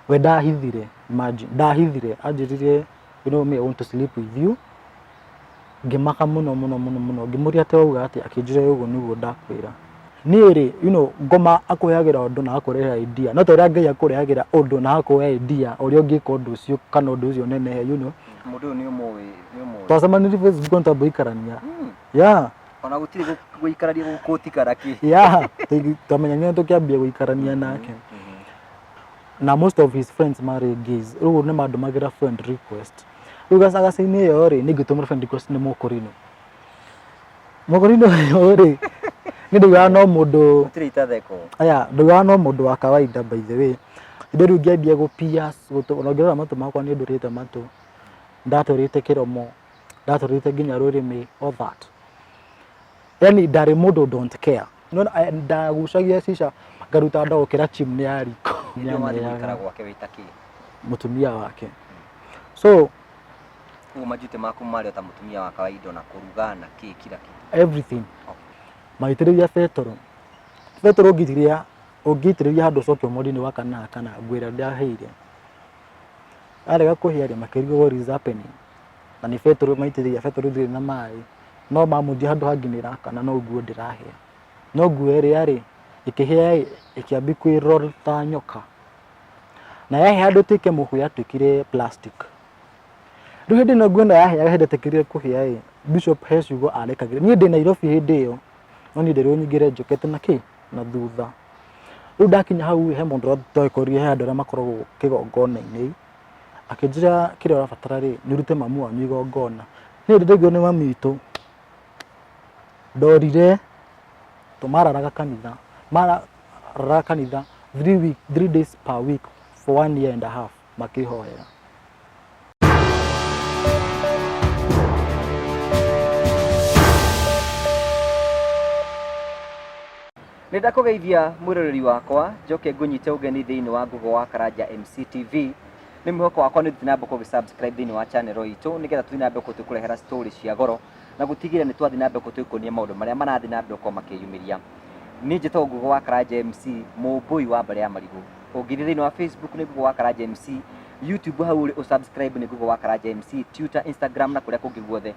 we ndahithire, imagine ndahithire anjirire, you know me, I want to sleep with you. Ngimaka muno ngimuria ate uga ati akinjire ugo niguo ndakwira niiri, you know, ngoma akuheagira undu na akurehe idea, no toria Ngai akurehagira undu na akuhe idea uria ungika undu ucio kana undu ucio nenehe, you know, mundu ni umwe twacemaniri Facebook ntambo ikarania yeah, ona gutiri guikarania gukutikara-ki yeah, twamenyanye tukiambia guikarania nake na most of his friends marry gays, riu ni mandumagira friend request. Riu gacagaca-ini iyo ri ningitumira friend request ni Mokorino ri ni ndugaga no mundu gutiri itatheko aya, ndugaga no mundu wa kawaida by the way. Inde riu ngiambia gu pierce ongerera matu makwa ni ndurite matu, ndaturite kiromo, ndaturite nginya rurimi, all that. Yani ndari mundu don't care, no ndagucagia cica ngaruta ndokira chimney ya riko nyama gwake witaki mutumia wake. So majute maku mari ta mutumia wa kawaida na kuruga na kila kitu everything. Maitiriria petro ugitiriria handu cokio modi ni wakana kana ngwira ndaheire arega kuhiaria makirigo what is happening, na ni petro maitiriria petro ndiri na mai no mamuthi handu hanginira kana no guo ndirahia no guo eri ari ikihia ikiambi kwirora ta nyoka na yahe handu tike muhuya tukire plastic. Riu hindi no guo na yahe hindi tikire kuhia Bishop Hesugo arekagira ni ndi Nairobi hindi iyo no ni ndero nyingire njokete na ki na thutha. Riu ndakinya hau he mundu toikorie he andu aria makoragwo kigongona-ini akinjira kire urabatara ri ni rute mamu wanyu igongona. Ni ndigio ni mami itu ndorire tumararaga kanitha 3 days per week for 1 year and a half makihoera. Nenda kugeithia mwiroreri wakwa njoke ngunyite ugeni thiini wa Ngugi wa Karanja MCTV. Ni mwihoko wakwa ni tutinambe ku subscribe thiini wa channel itu nigetha tutinambe ku tukurehera story cia goro na gutigire ni twathinambe ku tuikonia maundu maria marathinambe ko makiyumiria. Ni njito Ngugi wa Karanja MC mubui wa mbere ya marigu. Ungiri thiini wa Facebook ni Ngugi wa Karanja MC, YouTube hau uri usubscribe ni Ngugi wa Karanja MC, Twitter, Instagram na kuria kungi guothe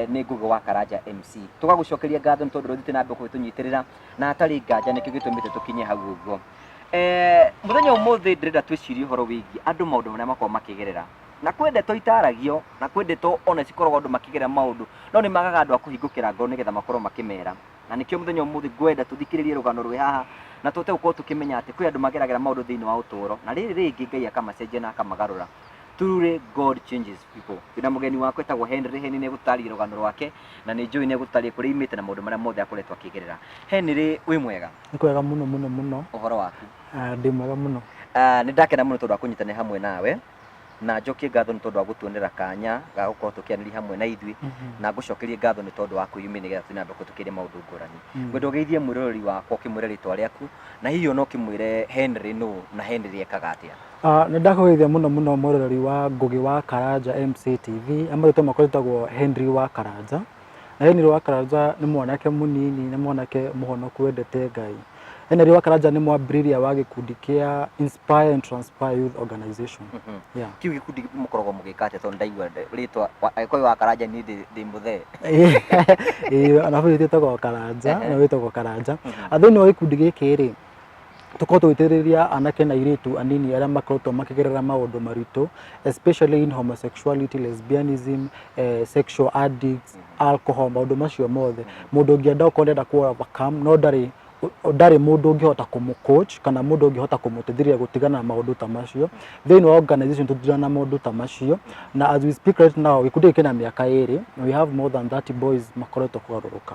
ni Ngugi wa Karanja MC. Tugagucokeria ngatho ni tondu rutinambe ku tunyitirira na atari nganja nikio gitumite tukinye hau uguo. Muthenya umuthi ndirenda twicirie horo wigi andu maundu maria makwa makigerera na kwendetwo itaragio na kwendetwo ona cikoragwo andu makigerera maundu no ni magaga andu akuhingukira ngoro nigetha makorwo makimera, na nikio muthenya umuthi ngwenda tuthikiririe rugano rwi haha na tute uko tukimenya ati kwi andu mageragera maundu thiini wa uturo na riri ringi Ngai akamacenjia na akamagarura. Truly God changes people. Twina mugeni wakwa etagwo Henry. Henry ni gutaria rugano rwake na ni njui ni gutaria kuri imite na maundu maria mothe akoretwo akigerera. Henry wi mwega? Nkwega muno Uhoro waku? Ndi mwega muno. Ni ndakena muno tondu akunyitane hamwe nawe na njokie ngatho ni tondu wa gutuonera kanya ga gukorwo tukianĩria hamwe na ithui na ngucokerie ngatho ni tondu wa kwiyumia nigetha twinambe gutukiria maundu ngurani. Ngwenda ugeithie mwiroreri wakwa ukimwire ritwa riaku na hihi no kimwire Henry no na Henry ekaga atia? Ni ndakugeithia muno mwiroreri wa Ngugi wa Karanja MCTV amarito makoretagwo Henry wa Karanja. Na Henry wa Karanja ni mwanake munini, ni mwanake muhonoku wendete Ngai. Henry wa Karanja ni mwambĩrĩria wa gikundi kia Inspire and Transpire Youth Organization. Yeah. Kiu gikundi mukoragwo mugikate tondu ndaigua ritwa koi wa Karanja ni ndi muthe. Ana bĩrĩte tagwo Karanja, na wĩtagwo Karanja. Athĩinĩ wa gikundi gĩkĩ rĩ tukorwo tugĩteithĩrĩria anake na airĩtu anini arĩa makoretwo makĩgerera maũndũ maritũ, especially in homosexuality, lesbianism, sexual addicts, alcohol, maũndũ macio mothe. Mũndũ ũngĩenda gũkorwo ndenda ku overcome no ndari mundu ungihota kumu-coach kana mundu ungihota kumutethĩria gutigana na maundu ta macio. Thĩinĩ wa organization tutirana na maundu ta macio, na as we speak right now gikundi gĩkĩ na mĩaka 2 we have more than 30 boys makoretwo kugarũrũka.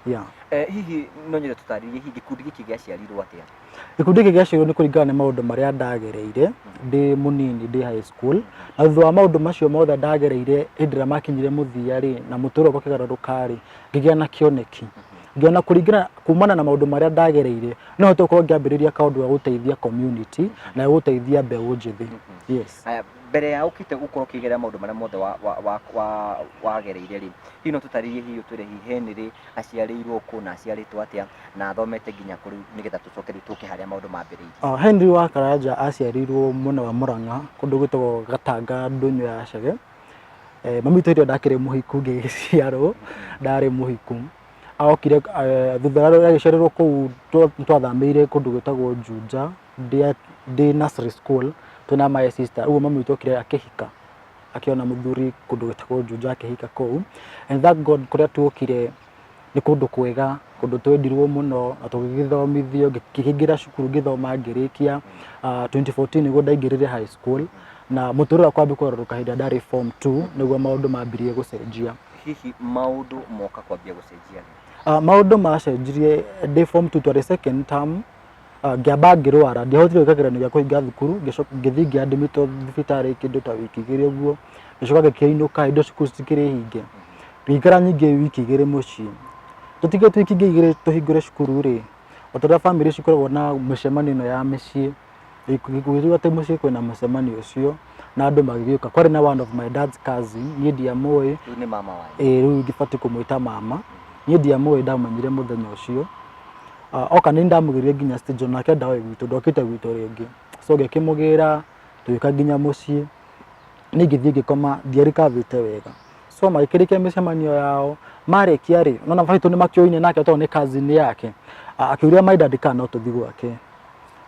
Yeah. Hihi no nyende tutaririe hihi gikundi gĩkĩ gĩaciarirwo atia? Gikundi gĩkĩ gĩaciarirwo ni kũringana na maundu maria ndagereire ndi munini ndi high school, na thutha wa maundu macio mothe ndagereire hĩndĩ ĩrĩa makinyire mũthia rĩ na mũtũrĩre ũkĩgarũrũka rĩ ngĩgĩa na kĩoneki. Ngiona kuringana kumana na maundu maria ndagereire no hote gukorwo ngiambĩrĩria kaundu ga guteithia community na guteithia mbeũ njithi. Yes. mbere ya ukite ukorwo kigera maundu maria mothe wagereire ri hino tutaririe hiyo twire hi Henry aciarirwo ku na aciaritwo atia na athomete nginya kuri nigetha tucoke tuke haria maundu mambiririe. Henry wa Karanja aciarirwo mwena wa Murang'a kundu gwitagwo Gatanga ndunyu ya Chege. Mami twirio ndakire muhiku ngiciarwo ndari muhiku aokire thutha wa agiciarirwo ku twathamire kundu gwitagwo Juja ndi nursery school tuna my sister ugo mami twokire akihika akiona muthuri kundu gwitagwo Juja akihika ku and that God kuria twokire ni kundu kwega kundu twendirwo muno atugithomithio ngikingira cukuru ngithoma ngirikia 2014 niguo ndaingirire high school na muturira wakwa bikoruka hinda ndari form 2 niguo maundu mambirie gucenjia. Hihi maundu moka kwambia gucenjia maundu macenjirie ndi form 2 twari second term ngiamba ngirwara ndihotire gukagirana gya kuhinga thukuru ngithi ngiadmitwo thibitari kindu ta wiki igiri uguo ngicoka ngikiinuka indo cukuru cikiri hinge ngikara nyingi wiki igiri mucii tutige twiki igiri tuhingure cukuru ri otora family cikoragwo na mucemanio ya micii ikugirwa te mucii kwina mucemanio ucio na andu magigiuka kwari na one of my dad's cousin ni ndiamoi ni mama wanyu riu ngifati kumwita mama ni ndiamoi ndamenyire muthenya ucio oka ni ndamugirie nginya stage onake ndawe gwitu ndokite gwitu ringi so ngikimugira tuika nginya mucii ni ngithii ngikoma ndierikavite wega so magikirike micemanio yao marekia ri nona faitu ni makioine nake to ni cousin yake akiuria my dad kana tuthi gwake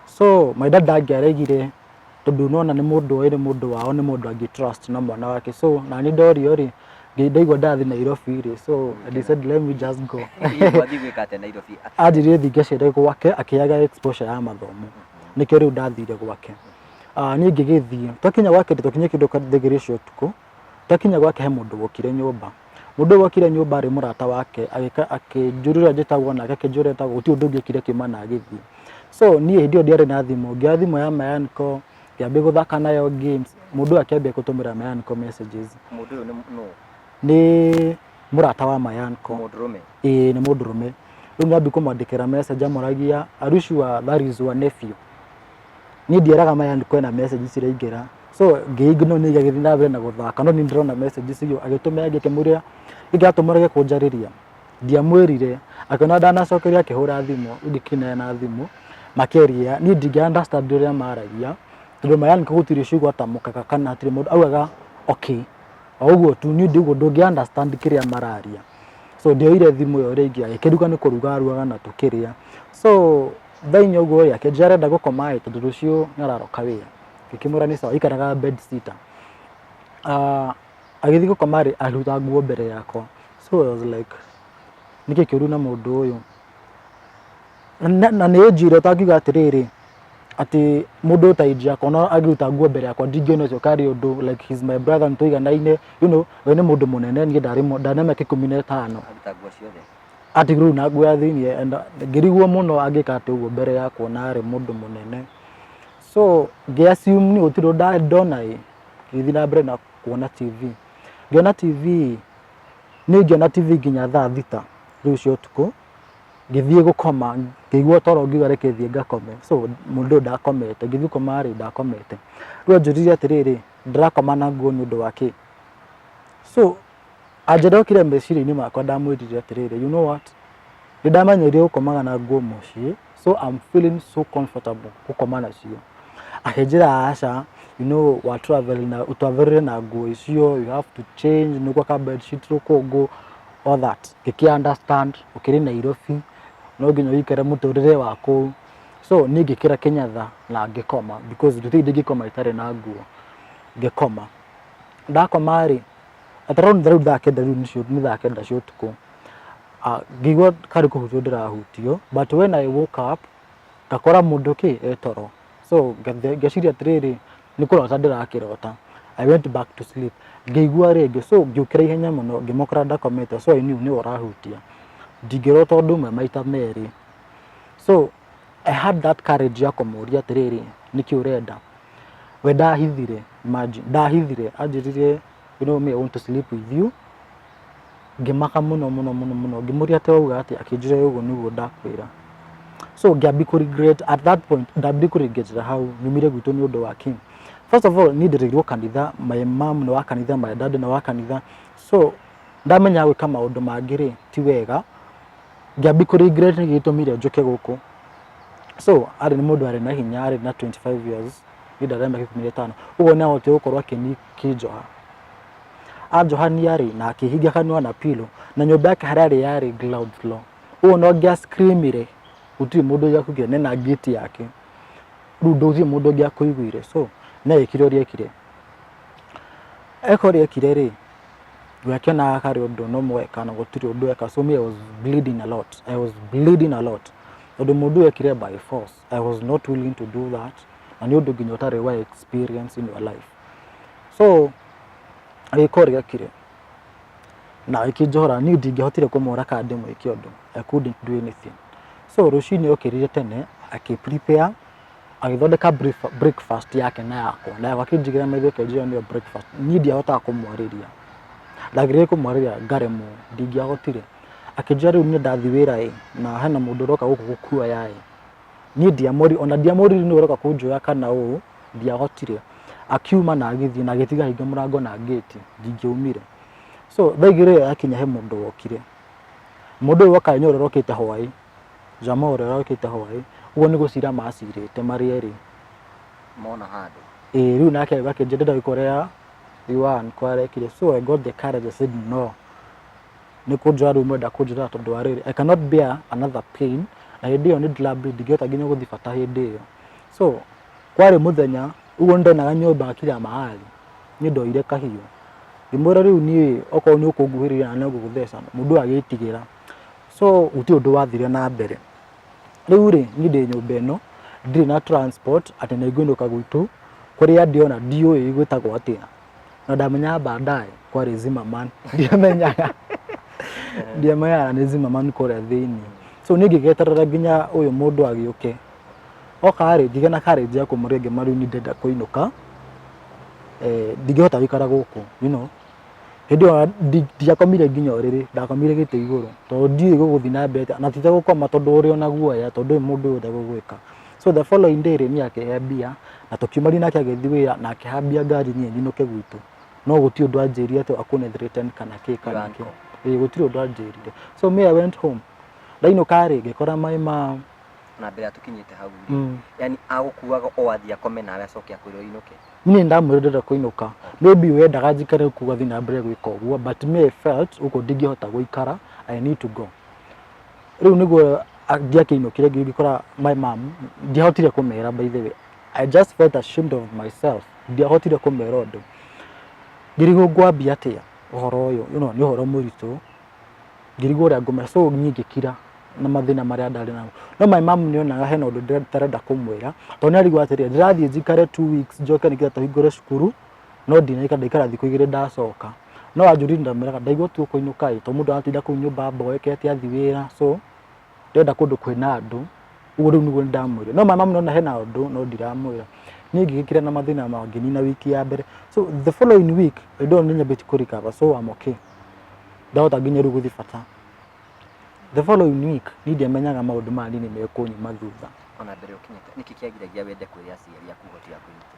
so my dad angiaregire tondu nona ni mundu wao ni mundu angi trust na mwana wake so na ni ndorio ri ndaigwa ndathi Nairobi ri so I decided let me just go wathi gwikate Nairobi ajire thingecere gwake akiaga exposure ya mathomo nikio riu ndathire gwake ni ngigithie twakinya gwake twakinya kindu kathigiri cio tuku twakinya gwake he mundu wokire nyumba mundu wokire nyumba ri murata wake akijurira njitagwo na akijurira tagwo ti undu ngikire kimana agithie so ni hindio ndiari na thimu ngiathimo ya Mayanko ngiambe guthaka nayo games mundu akiambia gutumira Mayanko messages mundu no ni murata wa Mayanko mundurume ni mundurume riu ngiambi kumwandikira message amuragia arushwa that is your nephew ni ndieraga Mayanko na message ciraingira so ngiigno ni githii na mbere na guthaka no ni ndirona message cio agitumira ngikimuria ngiatumurage kunjariria ndiamwirire akona ndanacokeria akihura thimu ngikine na thimu makeria ni ndingi understand uria maragia tondu Mayanko gutiri cigwa tamukaka kana atiri mundu augaga okay oguo tu ni ndiguo ndungi understand kiria mararia so ndioire thimu yo ringi akiruga ni kuruga ruaga na tukiria so thainyo uguo yake jarenda gukoma tondu rucio nararoka wira ngikimura ni sawa ikaraga bed sitter agithi gukoma ri aruta nguo mbere yakwa so I was like niki kiuru na mundu uyu na ni njire takiga atiriri ati mundu taiji akona agiruta nguo mbere yakwa ndingiono cio kari undu like he's my brother ntuiganaine you know we ni mundu munene ni ndaneme 15 aruta nguo ciothe ati guru na nguo ya thiini ngiriguo muno agika ati uguo mbere yakwa na ari mundu munene so ngiassume ni utiro ndona ngithi na mbere na kuona TV ngiona TV ni ngiona TV nginya thaa thita riu cio tuku ngithie gukoma ngigua toro ngiuga reke thie ngakome so mundu ndakomete ngithi koma ri ndakomete riu njuririe atiriri ndirakoma na nguo ni undu wake so ajadokire meciria-ini makwa ndamwirire atiriri you know what ndamenyeire gukomaga na nguo mucii so I'm feeling so comfortable gukoma nacio akinjira aca you know wa travel na nguo icio you have to change niguo ka bed sheet rukungu all that ngiki understand ukiri Nairobi no nginya wikare muturire waku so ni ngikira kinyatha na ngikoma because nditi ngikoma itare na nguo ngikoma ndakoma ri around the that kenda riu nicio ni that kenda cio tuku ngigwa kari kuhutio ndirahutio but when I woke up ngakora mundu ki etoro so ngeciria atiriri ni kurota ndirakirota I went back to sleep ngigwa ringi so ngiukira ihenya muno ngimokora ndakomete so I knew ni urahutia ndingirota undu umwe maita meri so I had that courage ya kumuria atiriri niki urenda we ndahithire imagine ndahithire anjiririe you know me I want to sleep with you ngimaka muno ngimuria ate uga ati akinjire ugo niguo ndakwira so ngiambi ku regret at that point ndambi ku regret how nyumire gwitu ni undu wake First of all, nĩndereirwo kanitha, my mom nĩ wa kanitha, my dad nĩ wa kanitha. So ndamenya gwĩka maũndũ mangĩ rĩ ti wega, ngĩambi kũregret nĩ gĩtũmire njoke gũkũ. So arĩ nĩ mũndũ arĩ na hinya, arĩ na 25 years, ndarĩ na 15. Ũguo nĩ ahotire gũkorwo akĩnjoha. Anjohania rĩ na akĩhinga kanua na pillow, na nyũmba yake harĩa yarĩ ground floor. Ũguo no ngĩascreamire, gũtirĩ mũndũ ũngĩakũigire, nena gate yake. Rĩu ndũthie mũndũ ũngĩakũiguire. So nĩ ekire ũrĩa ekire. Eka ũrĩa ekire rĩ, gwakiona karĩ ũndũ no mweka na gũtirĩ ũndũ eka. So me I was bleeding a lot. Tondũ mũndũ ekire by force. I was not willing to do that. Na nĩ ũndũ nginya ũtarĩ wa experience in your life. So eka ũrĩa ekire. Na ikĩnjohora niĩ ndingĩhotire kũmũũra kana ndĩmwĩke ũndũ. I couldn't do anything. So rũcinĩ okĩrire tene akĩ-prepare, agĩthondeka breakfast yake na yakwa. Na akĩnjigĩra maitho akĩnjĩra nĩyo breakfast. Niĩ ndiahotaga kũmwarĩria. Ndagĩrĩire kũmwarĩria ngaremwo, ndingĩahotire. Akĩnjĩra rĩu niĩ ndathi wĩra na hena mũndũ ũroka gũkũ gũkuoya niĩ ndiamũri, ona ndiamũrire nĩ ũroka kũnjoya kana ũũ, ndiahotire. Akiuma na agĩthiĩ na agĩtiga hinga mũrango na gate, ndingĩaumire. So thaa igĩrĩ akinya he mũndũ wokire. Mũndũ ũyũ woka nĩ ũrĩa ũrokĩte hwaĩ, jamaa ũrĩa ũrokĩte hwaĩ. Ũguo nĩ gũcira macirĩte marĩ erĩ. Mona handũ. Rĩu nake akĩnjĩra ndĩrenda gwĩka ũrĩa Iwan kwarekire. So I got the courage, I said no. Nĩ kũnjoya rĩu mwenda kũnjoya tondũ wa rĩrĩ, I cannot bear another pain. Na hĩndĩ ĩyo nĩ ndĩrableed, ndingĩhota nginya gũthiĩ bata hĩndĩ ĩyo. So kwarĩ mũthenya, ũguo nĩndonaga nyũmba kila mahali. Niĩ ndoire kahiũ. Ngĩmwĩra rĩu niĩ okorwo nĩ ũkũnguhĩrĩria na nĩ ũgũgũtheca, mũndũ agĩtigĩra. So gũtirĩ ũndũ wathire na mbere. Rĩu rĩ, niĩ ndĩ nyũmba ĩno, ndirĩ na transport, atĩ nĩ ngũinũka gwitũ, kũrĩa ndĩona ndiũĩ gwĩtagwo atĩa. Na ndamenya baadaye kwarĩ Zimmerman. Ndiamenyaga nĩ Zimmerman kũrĩa thĩinĩ. So niĩ ngĩgeterera nginya ũyũ mũndũ agĩũke. Oka rĩ, ndigĩe na courage ya kũmũũria ngĩmwĩra rĩu niĩ ndĩrenda kũinũka. Ndingĩhota gũikara gũkũ, you know. Hĩndĩ ĩyo ndiakomire nginya ũrĩrĩ, ndakomire gĩtĩ igũrũ. Tondũ ndiũĩ gũgũthiĩ na mbere, na tite gũkoma tondũ ũrĩ ona guoya, tondũ mũndũ ũyũ ndegũgwĩka. So the following day rĩ niĩ akĩhe mbia, na tũkiumania nake agĩthiĩ wĩra na akĩhambia ngari niĩ nyinũke gwitũ. No gũtirĩ ũndũ anjĩrire atĩ akũnethreaten kana kĩ kana kĩ. Gũtirĩ ũndũ anjĩrire. So me I went home. Ndainũka rĩ ngĩkora my mom. Na mbere atukinyĩte hau rĩ, yani agũkuaga o athiĩ akome nawe acoke akwĩre ũinũke. Niĩ ndamwĩra ndĩrenda kũinũka. Maybe wendaga njikare kuga thiĩ na mbere gwĩka ũguo, but me I felt ũguo ndingĩhota gũikara, I need to go. Rĩu nĩguo ndiakĩinũkire ngĩkora my mom, ndiahotire kũmera by the way. I just felt ashamed of myself. Ndiahotire kũmera ũndũ. Ngĩrigwo ngwambia atĩa ũhoro ũyũ, you know, nĩ ũhoro mũritũ. Ngĩrigwo ũrĩa ngũmera, so niĩ ngĩkira na mathĩna marĩa ndarĩ namo. No my mom nĩonaga hena ũndũ ndĩrenda kũmwĩra, tondũ nĩarigwo atĩrĩrĩ, ndĩrathiĩ njikare 2 weeks njoke nĩgetha tũhingũre cukuru, no ndaikara thikũ 2 ndacoka. No anjũrire ndamwĩraga ndaigua tu kũinũka tondũ mũndũ aratinda kũu nyũmba mboekete athiĩ wĩra, so ndĩrenda kũndũ kwĩna andũ. Ũguo rĩu nĩguo ndamwĩra. No my mom nĩona hena ũndũ no ndiramwĩra. Niĩ ngĩgĩkira na mathĩna mangĩnina wiki ya mbere. So the following week, I don't nyambĩtie kũrecover, so I'm okay. Ndahota nginya rĩu gũthiĩ bata. The following week, niĩ ndiamenyaga maũndũ maya nĩ mekũnyuma thutha. Ona mbere ũkinyĩte, nĩkĩ kĩagiragia wende kwĩra aciari aku ũhoti wa kwĩruta?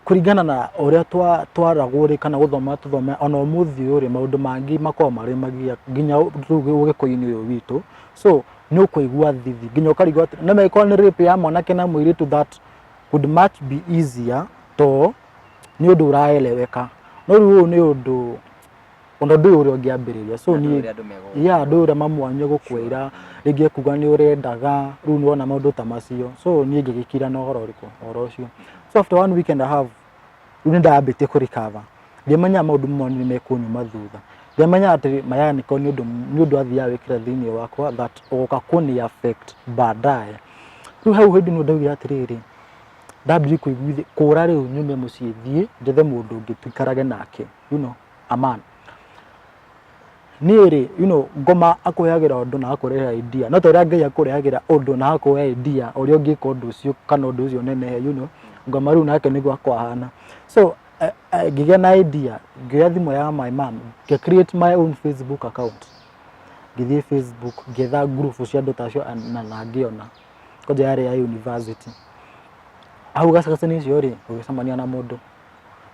Kũringana na ũrĩa twaragwo rĩ kana gũthoma tũthome, ona ũmũthĩ ũyũ rĩ maũndũ mangĩ makoragwo marĩ magia nginya Ũgĩkũyũ-inĩ ũyũ witũ. So nĩ ũkũigua thithi, nginya ũkarigwo atĩ no mangĩkorwo nĩ rape ya mwanake na mũirĩtu, that would much be easier to nĩ ũndũ ũraeleweka. No rĩu ũyũ nĩ ũndũ ona ndũĩ ũrĩa ũngĩambĩrĩria. So niĩ andũ ũrĩa mamu wanyu gũkwĩra rĩngĩ kuga nĩ ũrendaga, rĩu nĩwona maũndũ ta macio. So niĩ ngĩgĩkira na ũhoro ũrĩkũ, ũhoro ũcio. So after 1 week and a half, rĩu nĩndambĩtie kũrecover. Ndiamenyaga maũndũ mamwe nĩ mekũnyuma thutha. Ndiamenyaga atĩ maya nĩ ũndũ athiaga wĩkĩra thĩinĩ wakwa that ũgoka kũni affect baadaye. Rĩu hau hĩndĩ nĩ ndaugire atĩrĩrĩ, ndambĩrĩirie kũigua kũra rĩu nyume mũciĩ thiĩ njethe mũndũ ũngĩ tũikarage nake, you know, a man. Niĩ rĩ, you know, ngoma akũheagĩra ũndũ na akũrehe idea. No ta ũrĩa Ngai akũrehagĩra ũndũ na akũhe idea ũrĩa ũngĩka ũndũ ũcio kana ũndũ ũcio nenehe, you know. Ngoma rĩu nake nĩguo akwahana. So ngĩgĩa na idea, ngĩoya thimũ ya my mom, create my own Facebook account. Ngĩthiĩ Facebook, ngĩetha group cia andũ ta acio na ngĩona. Koja yarĩ ya university. au gacagacani icio ri ugicemania na mundu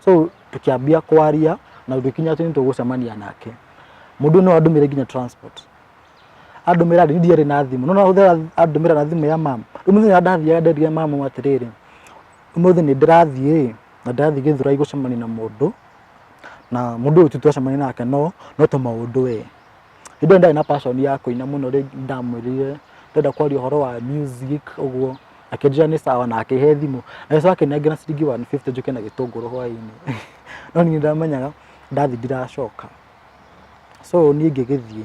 so tukiambia kwaria na tukinya ati nitugucemania nake mundu no andumire nginya transport andumira ndiari na thimu no uthera andumira na thimu ya mama umuthenya ndathia nderia mama atiriri umuthi ni ndirathie na ndathie Githurai gucemania na mundu na mundu uyu twacemania nake no to maundu we indo ndai na passion ya kuina muno ri ndamwirire ndenda kwaria horo wa music uguo akinjira ni sawa na akihe thimu na so akinenga na ciringi 150 njuke na gitunguru hwaini no ni ndamenyaga ndathi ndiracoka so ni ngigithie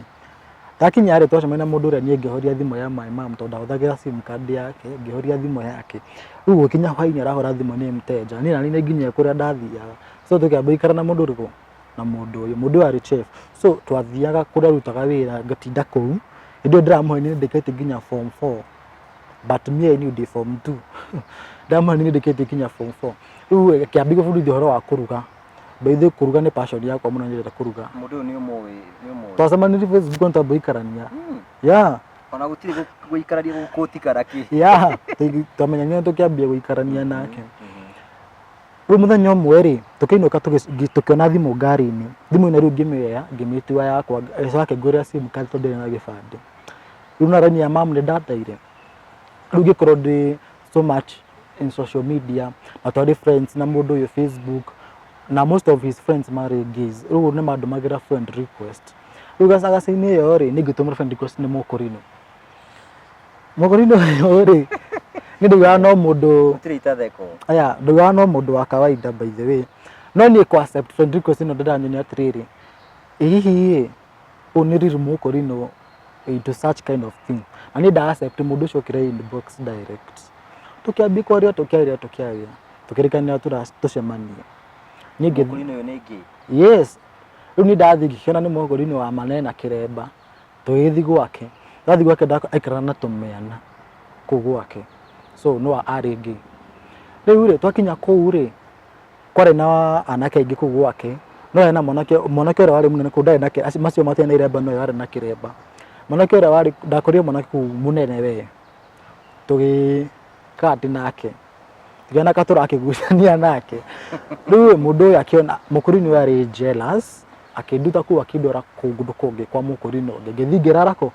takinya ari twacemania na mundu ria ni ngihoria thimu ya my mom tonda huthagira sim card yake ngihoria thimu yake riu ukinya hwaini arahora thimu ni mteja ni nani nginya kuria ndathiaga so tukiamba ikara na mundu riku na mundu ari chef so twathiaga kuria rutaga wira ngatinda kou indo ndiramuhe ni ndikete nginya form 4 but me I knew form 2 ndiramuhe ni ndikete nginya form 4 riu kiambi gubudithia horo wa kuruga baithe kuruga ni passion yakwa muno nyenda kuruga mundu ni umwe twacemanirie Facebook ntamba ikarania ya ona gutiri guikarania gukutikara-ki ya twamenyania tukiambia guikarania nake riu muthenya umwe ri tukiinuka tukiona thimu ngari-ini thimu ina riu ngimioya ngimitiwa yakwa icake nguria sim card tondu ndina gibande riu na rani ya mam ni ndataire riu ngikorwo ndi so much in social media na twari friends na mundu uyu Facebook na most of his friends marry gays riu ni madumagira friend request riu gacagaca-ini iyo ri ni ngitumira friend request ni Mokorino ri ni ndugaga no mundu gutiri itatheko aya ndugaga no mundu wa kawaida by the way no ni ku accept friend request no ndandanyoni atiriri hihi uniriri Mokorino into such kind of thing na ni nda accept mundu ucio kire inbox direct tukiambi kwaria tukirikania tucemania ningi Mokorino yo ni gay yes riu ni ndathi ngikena ni Mokorino wa manene na kiremba tugithi gwake aikara na tumeana ku gwake so no ari gay riu ri twakinya kuu ri kwari na anake aingi ku gwake no ena mwanake ura wari munene ku ndari nake macio matene na iremba no yari na kiremba mwanake ura wari ndakorire mwanake ku munene we tugi kati nake tigana katura akigucania nake riu mundu uyu akiona Mokorino yari jealous akinduta ku akindora kundu kungi kwa Mokorino ngithingira rako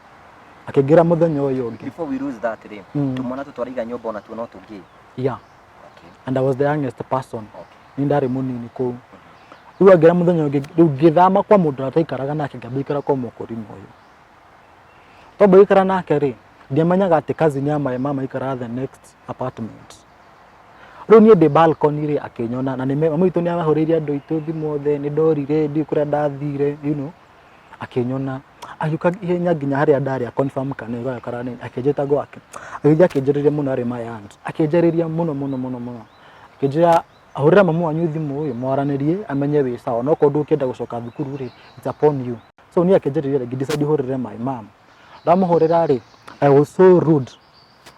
akingira muthenya uyu ungi before we lose that day tumona tutwariga nyumba ona tuona tungi yeah and I was the youngest person ni ndari munini ku riu agira muthenya ungi riu ngithama kwa mundu ataikaraga nake ngabikara kwa Mokorino uyu tobo ikara nake ri ndiamenyaga ati cousin ya my mama ikara the next apartment riu ni ndi balcony ri akinyona na ni mama itu ni amahuriria andu itu thimu othe ni ndorire ndi kuria ndathire you know akinyona ayuka ihenya nginya haria ndari confirm kana igo yakara ni akinjita gwake akinjiriria muno ari my aunt akinjiriria muno akinjira ahurira mamu wanyu thimu uyu mwaranirie amenye wi sawa no ko ndukienda gucoka thukuru ri it's upon you so ni akinjiriria ngidecide hurire my mom ndamuhurira ri I was so rude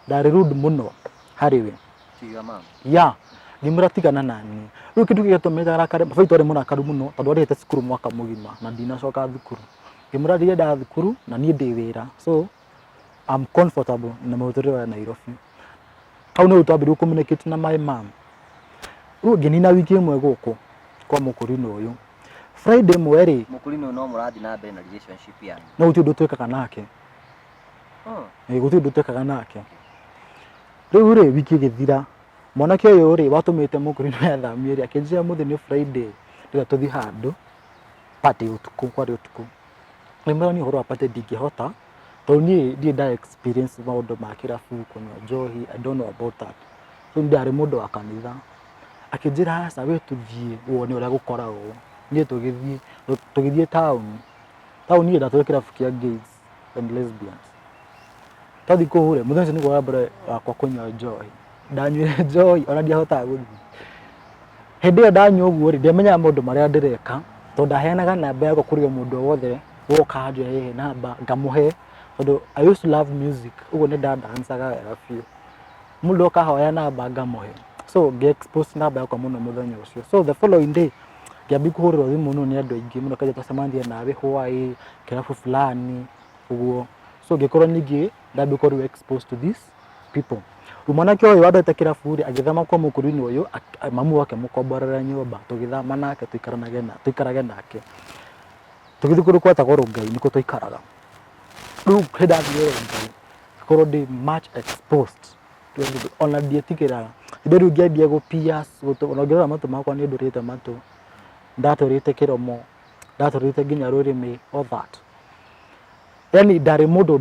ndari rude muno hariwe tiga mama ya ngimuratigana nani riu kindu gigatumira rakare baito ari munakaru muno tondu arite cukuru mwaka mugima na ndinacoka thukuru ngimurathire nda thukuru na nie ndi wira so I'm comfortable na muturire wa Nairobi au no twambirie communicate na my mom riu nginina wiki imwe guku kwa Mokorino uyu Friday mweri Mokorino no murathi na mbere na relationship yani no uti ndu twekaga nake guti ndu twekaga nake riu ri wiki githira mwanake uyu ri watumite Mokorino yathamie ri akinjia muthi ni Friday ndiga tuthi handu party utuku kwari utuku rimwe ni horo apate ndingihota tondu nie ndi nda experience maundu ma kirabu kunywa njohi I don't know about that so ndari mundu wa kanitha akinjira hasa we tuthie wone uria gukoragwo nie tugithie town nie ndatwira kirabu kia gays and lesbians tathi kuhure muthenya ni kwa mbere wakwa kunywa njohi ndanyuire njohi ona ndiahota guthi hindi iyo ndanyua uguo ri ndiamenyaga maundu maria ndireka tondu ndaheanaga namba yakwa kuri o mundu wothe woka hanjira hehe namba ngamuhe tondu I used to love music uguo ni ndandancaga wega biũ mundu okahoya namba ngamuhe so nge-expose namba yakwa muno muthenya ucio so the following day ngiambi kuhurirwo thimu no ni andu aingi muno kaja twacemanirie nawe Hawaii kirabu fulani uguo so ngikorwo ningi ndambi korwo exposed to these people mwanake ũyũ wandete kĩrabu rĩ agĩthama kwa mũkũrinĩ ũyũ mamu wake mũkomborera nyũmba tũgĩthama nake tũikarage nake tũgĩthiĩ kũndũ gwetagwo Rongai nĩkuo twaikaraga rĩu hĩndĩ ndathire Rongai korwo ndĩ much exposed ona ndietigĩraga hĩndĩ rĩu ngĩambia gũpias ona ngĩrora matũ makwa nĩ ndũrĩte matũ ndatũrĩte kĩromo ndatũrĩte nginya rũrĩmĩ all that yani ndarĩ mũndũ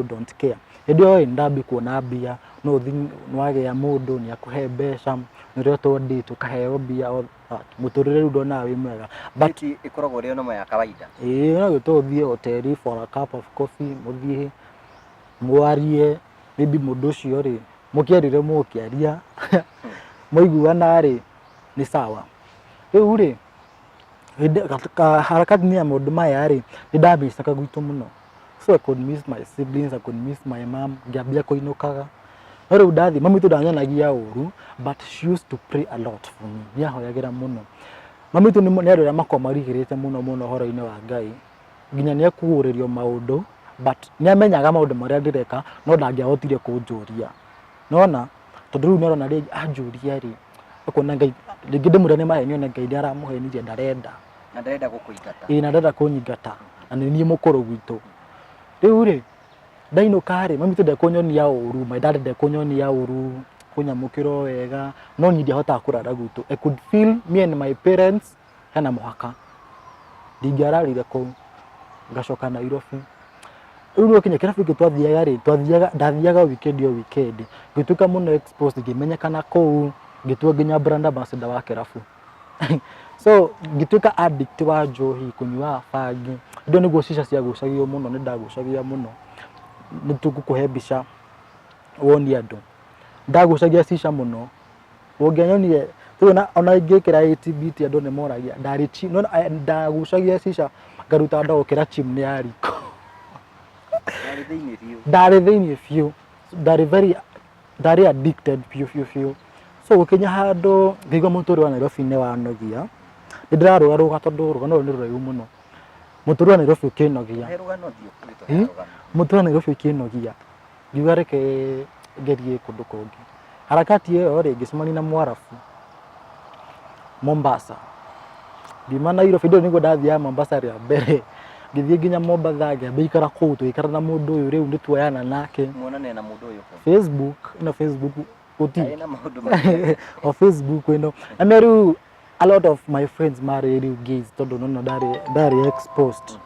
don't care hĩndĩ ĩyo ndambi kuona mbia no ũthi nĩwagĩa mũndũ nĩakũhe mbeca nĩũretwo date ũkaheo mbia mũtũrĩre rĩu ndona wĩ mwega but ĩkoragwo rĩo noma ya kawaida no gĩtũ ũthiĩ hoteli for a cup of coffee mũthiĩ mwarie maybe mũndũ ũcio rĩ mũkĩarire mũkĩaria mũiguana rĩ nĩ sawa rĩu rĩ harakati-inĩ ya maũndũ maya rĩ nĩndamĩcaga gwitũ mũno so I could miss my siblings, I could miss my mom ngĩambia kũinũkaga no rĩu ndathi mami tu ndanyonagia ũru but she used to pray a lot for me nĩahoyagĩra mũno mami tu nĩ andũ arĩa makoragwo marigĩrĩte mũno ũhoro-inĩ wa Ngai nginya nĩekũgũrĩrio maũndũ but nĩamenyaga maũndũ marĩa ndĩreka no ndangĩahotire kũnjũria nona tondũ rĩu nĩarona rĩ anjũria rĩ akona Ngai rĩngĩ ndĩmwĩre nĩ maheni one Ngai nĩaramũhenirie ndarenda na ndarenda gũkũingata na ndarenda kũnyingata na nĩ niĩ mũkũrũ gwitũ rĩu rĩ ndainũka rĩ mami tu ndekũnyonia ũru my dad ndekũnyonia ũru kũnyamũkĩra wega no niĩ ndiahotaga kũrara gwitũ I could feel me and my parents hena mũhaka ndingĩararire kũu ngacoka Nairobi rĩu nĩ gũkinya kĩrabu gĩkĩ twathiaga rĩ ndathiaga weekend ngĩtuĩka mũno exposed ngĩmenyekana kũu ngĩtua nginya brand ambassador wa kĩrabu so ngĩtuĩka addict wa njohi kũnyua bangi indo nĩguo cica ciagucagio mũno nĩndagucagia mũno nĩtũgũkũhe mbica wonie andũ ndagucagia cica mũno ũngĩanyonire tũna ona ingĩkĩra ATBT andũ nĩmoragia ndagucagia cica ngaruta ndogo kĩra chimney ya riko ndarĩ thĩinĩ biũ ndarĩ addicted biũ so gũkinya handũ ngĩigua mũtũrĩre wa Nairobi nĩ wanogia nĩndĩrarũgarũga tondũ rũgano rũrũ nĩ rũraihu mũno mũtũrĩre wa Nairobi ũkĩnogia mũtũrĩre wa Nairobi ũkĩnogia ngiuga reke ngerie kũndũ kũngĩ harakati ĩyo rĩ ngĩcemania na Mwarabu Mombasa ngiuma Nairobi ndĩ nĩguo ndathiaga Mombasa rĩa mbere ngĩthiĩ nginya Mombasa ngĩambia ikara kũu tũgĩikara na mũndũ ũyũ rĩu nĩtuoyana nake muonane na mũndũ ũyũ Facebook uti o Facebook ĩno na mimi rĩu a lot of my friends marĩ rĩu gays tondũ no ndarĩ exposed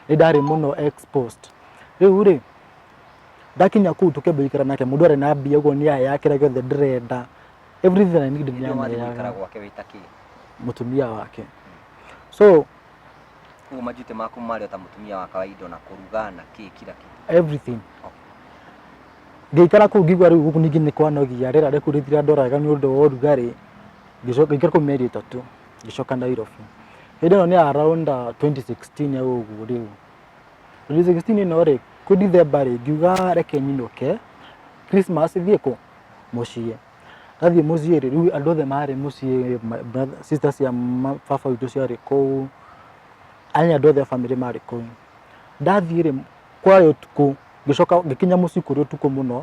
ndarĩ mũno exposed rĩu rĩ ndakinya kũu tũkĩambia ikara nake mũndũ arĩ na mbia ũguo nĩ aya kĩrĩa gĩothe ndĩrenda everything I need nĩameaga gwake wĩta kĩ mũtumia wake so majute maku marĩ ta mũtumia wa kawaida na kũruga na kila kitu everything ngĩikara kũu ngĩigua rĩu gũkũ ningĩ nĩ kwanogia rĩera rĩkũ rĩthira ndoraga nĩ ũndũ wa ũrugarĩ ngĩikara kũu mĩeri ĩtatũ ngĩcoka Nairobi hĩndĩ ĩno nĩ around 2016 ya ũguo rĩu 2016 ĩno rĩ kwĩ December rĩ ngiuga reke nyinũke Christmas thiĩ kũ mũciĩ ndathiĩ mũciĩ rĩ rĩu andũ othe marĩ mũciĩ sisters ya baba witũ ciarĩ kũu anya andũ othe a family marĩ kũu ndathiĩ rĩ kwarĩ ũtukũ ngĩcoka ngĩkinya mũciĩ kũrĩ ũtukũ mũno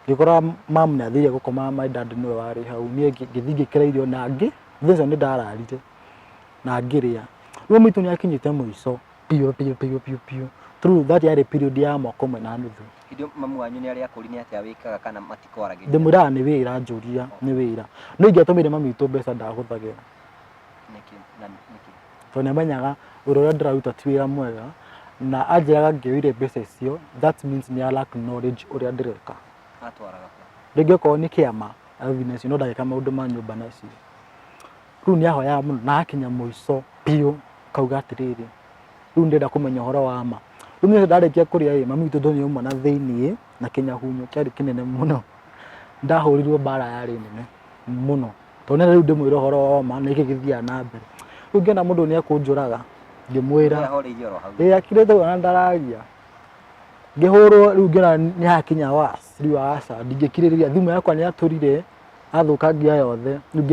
ngĩkora mom nĩ athiire gũkoma my dad nĩwe warĩ hau niĩ ngĩthiĩ ngĩkĩra irio na ngĩ thĩcio nĩ ndararire na ngĩrĩa rĩu mĩtũ nĩ akinyĩte mũico piũ through that yarĩ period ya mwaka ũmwe na nuthu idio mamu wanyu nĩ arĩa akũri nĩ atĩa wĩkaga kana matikoaragĩria ndĩmwĩraga nĩ wĩra njũria nĩ wĩra no ingĩatũmĩire mami witũ mbeca ndahũthagĩra tondũ nĩamenyaga wĩra ũrĩa ndĩraruta ti wĩra mwega na anjĩraga ngĩoire mbeca icio that means nĩ lack knowledge ũrĩa ndĩreka atwaraga rĩngĩ okorwo nĩ kĩama business no ndagĩka maũndũ ma nyũmba nacio rĩu nĩ ahoyaga mũno na akinya mũico piũ kauga atĩrĩrĩ rĩu ndĩrenda kũmenya ũhoro wa ma rĩu niĩ ndarĩkia kũrĩa mami witũ ndonire uma na thĩinĩ na kĩnyahunyo kĩarĩ kĩnene mũno ndahũrirwo mbara yarĩ nene mũno tondũ rĩu ndĩmwĩra ũhoro wa ma na gĩgĩthiaga na mbere rĩu ngĩona mũndũ nĩ ekũnjũraga ngĩmwĩra akirĩte ona ndaragia ngĩhũrwo rĩu ngĩona nĩ hakinya rĩu aca ndingĩkirĩrĩria thimũ yakwa nĩ atũrire athũkangia yothe rĩu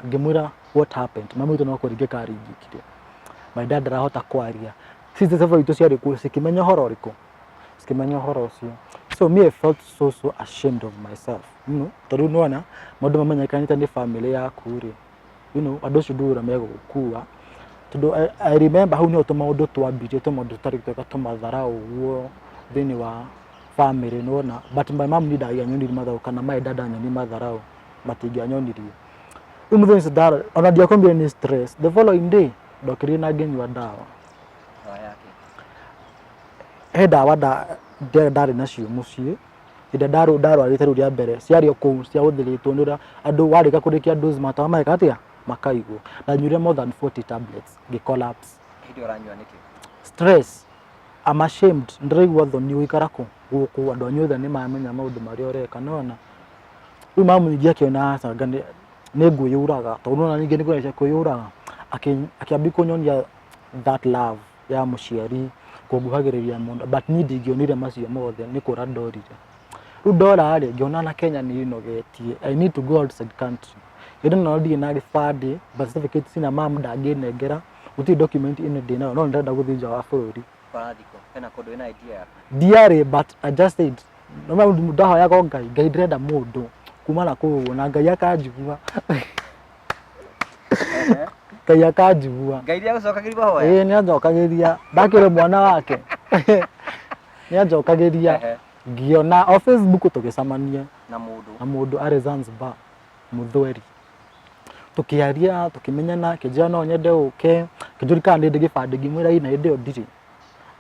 ngĩmwĩra what happened mami witũ no kũringĩ karingĩkire my dad arahota kwaria sisters of witũ ciarĩ kuo cikĩmenya ũhoro ũrĩkũ cikĩmenya ũhoro ũcio So me I felt so ashamed of myself, you know, tondu nona maundu mamenyekanite ni family yaku ri, you know, andu acio ndura megugukua tondu I remember hau ni maundu twambirie maundu tari twega tumatharau guo thini wa family nona, but my mom need anyonirie matharau kana my dad anyonirie matharau matingianyonirie umuthoni sadara ona ndiakombire ni stress. The following day ndokire na ngenywa dawa yake he dawa ndari nacio mucii inde ndarwarite riu ria mbere ciario kuu cia guthiritwo nira andu warika kurikia dose matawa maika atia makaigwo na nyuire more than 40 tablets collapse. Hindi uranywa niki stress. I'm ashamed ndiraigua thoni uikaraku guku andu anyothe ni mamenya maundu maria ureka nona riu mamunyigia kiona anga ni nguyuraga tondu nona ningi nikuresha kuyuraga akiambi kunyonia that love ya muciari kunguhagiriria mundu, but ni ndingionire macio mothe ni kura ndorire. Riu ndora ri ngiona na Kenya ni inogetie, I need to go outside country. Indi no ndi na gibandi birth certificate sina mam ndanginengera uti document ine ndina no ndenda guthija wa bururi parathiko kana kodo ina idea yako diary, but I just said no maundu ndahoya ko ngai ndrenda mundu kuma na kuo na ngai akanjigua ngai akanjigua ngai dia gucokagiria hoya ni anjokagiria ndakire mwana wake ni anjokagiria ngiona o Facebook tugicamania na mundu ari Zanzibar muthweri tukiaria tukimenyana kijana no nyende uke kijurika ndi gibandi ngimwira ina indi ndiri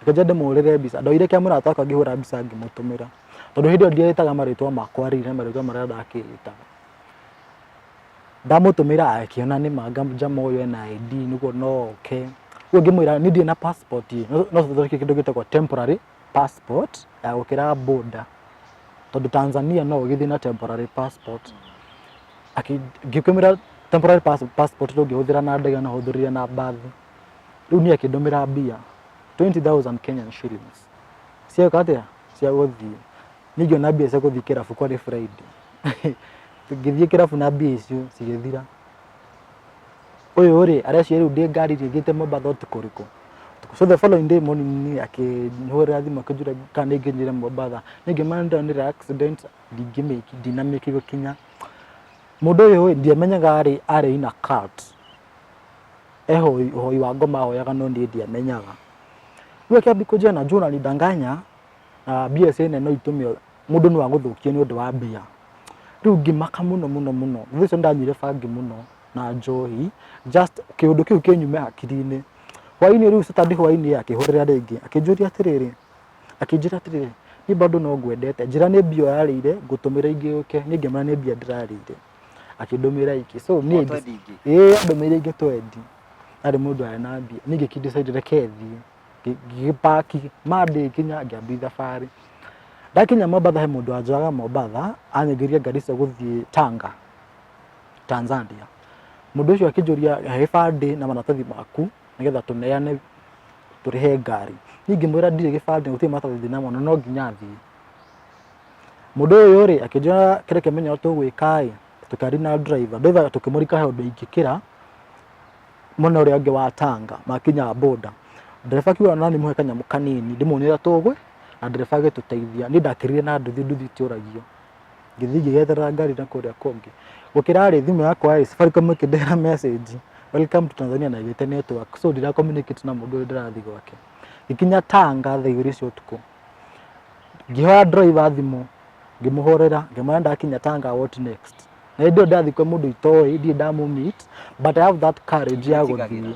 akajende murire bisa ndoire kia murata kwa ngihura bisa ngimutumira tondu hindi ndietaga maritwa makwa rire maritwa maria ndakirita ndamutumira akiona ni manga jamo uyo na ID niguo no uke ngimwira ni ndi na passport no thothoki kindu gitagwo temporary passport ya gukira border tondu Tanzania no ugithi na temporary passport akigikumira temporary passport ndo ngihũthĩra na ndege na hũthĩrire na bathi riu ni akindũmĩra mbia 20,000 Kenyan shillings cia katia cia gũthiĩ ningĩ na mbia cia gũthiĩ kĩrabu kwa Friday ngĩthiĩ kĩrabu na mbia icio cigĩthira ũyũ rĩ areciria riu ndĩ ngari rĩgĩte Mombatha ũtukũ. So the following day morning ni akihũrĩra thimũ akĩnjũria kana nĩngĩnyire Mombatha nĩngĩmana nĩ accident ndinamĩki gũkinya mundu uyu ndiamenyaga ari ina cult hoi wa ngoma hoyaga no ndiamenyaga riu kiambi kujia na juna nidanganya na BSN no itumio mundu ni wa guthukia ni undu wa mbia riu ngimaka muno thiso ndanyire bangi muno na njohi just kiundu kiu kinyume hakiri-ini hwaini riu Saturday hwaini akihurira ringi akinjuria atiriri ni bado no ngwendete njira ni mbia yarire ngutumira ingi uke ni ngimana ni mbia ndirarire akindumira iki so ni ndumira ingi twendi ari mundu ana mbia ningi kidecide rekethi gipaki made kinya ngiambi thabari ndakinya Mombatha he mundu ajaga Mombatha anyegeria ngari cia guthii Tanga Tanzania mundu ucio akinjuria he bandi na maratathi maku nigetha tuneane turihe ngari ningi mwira ndire gibandi uti maratathi namo no nginya thii mundu uyu ri akinjura kireke menya tugwikai tukari na driver tukimurika he undu ingikira muno uri angi wa Tanga makinya border driver kiwa nani muhe kanyamu kanini ndimunira tugwe na driver gituteithia ni ndakirire na nduthi tiuragio ngithi ngiyethera ngari na kuria kongi gukira ri thimu yakwa ri Safaricom ikindehera message welcome to Tanzania na igite network so ndira communicate na mundu ndirathi gwake ikinya Tanga thiguri cio tuku ngihoya driver thimu ngimuhorera ngimana ndakinya Tanga what next na ndio ndathi kwa mundu itoi ndi ndamu meet but I have that courage ya guthii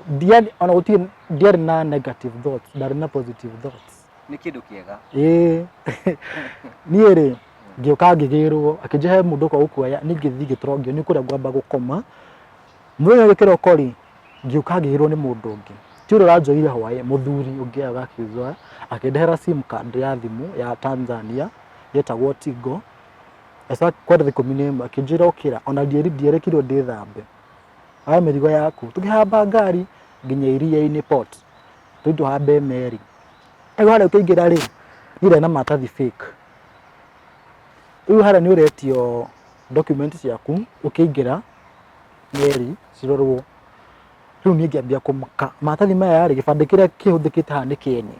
ndiani ona uti ndiari na negative thoughts ndari na positive thoughts ni kindu kiega ni ri ngioka ngigirwo akijehe mundu kwa ukuaya ningithi gitrogio ni kuria ngwamba gukoma muthenya wikira kori ngioka ngigirwo ni mundu ungi tiro rajoire hwaye muthuri ungiaga akizwa akindehera sim card ya thimu ya Tanzania yetagwo Tigo esa kwenda thikomine akinjira ukira ona ndierekirwo ndithambe aya mirigo yaku tukihamba ngari nginya iria-ini port tutu hambe meri hale ukiingira ri nire na matathi fake uyu hara ni uretio document ciaku ukiingira meri cirorwo riu ni ngiambia kumaka matathi maya ri gibandi kiria kihuthikite ha ni kieni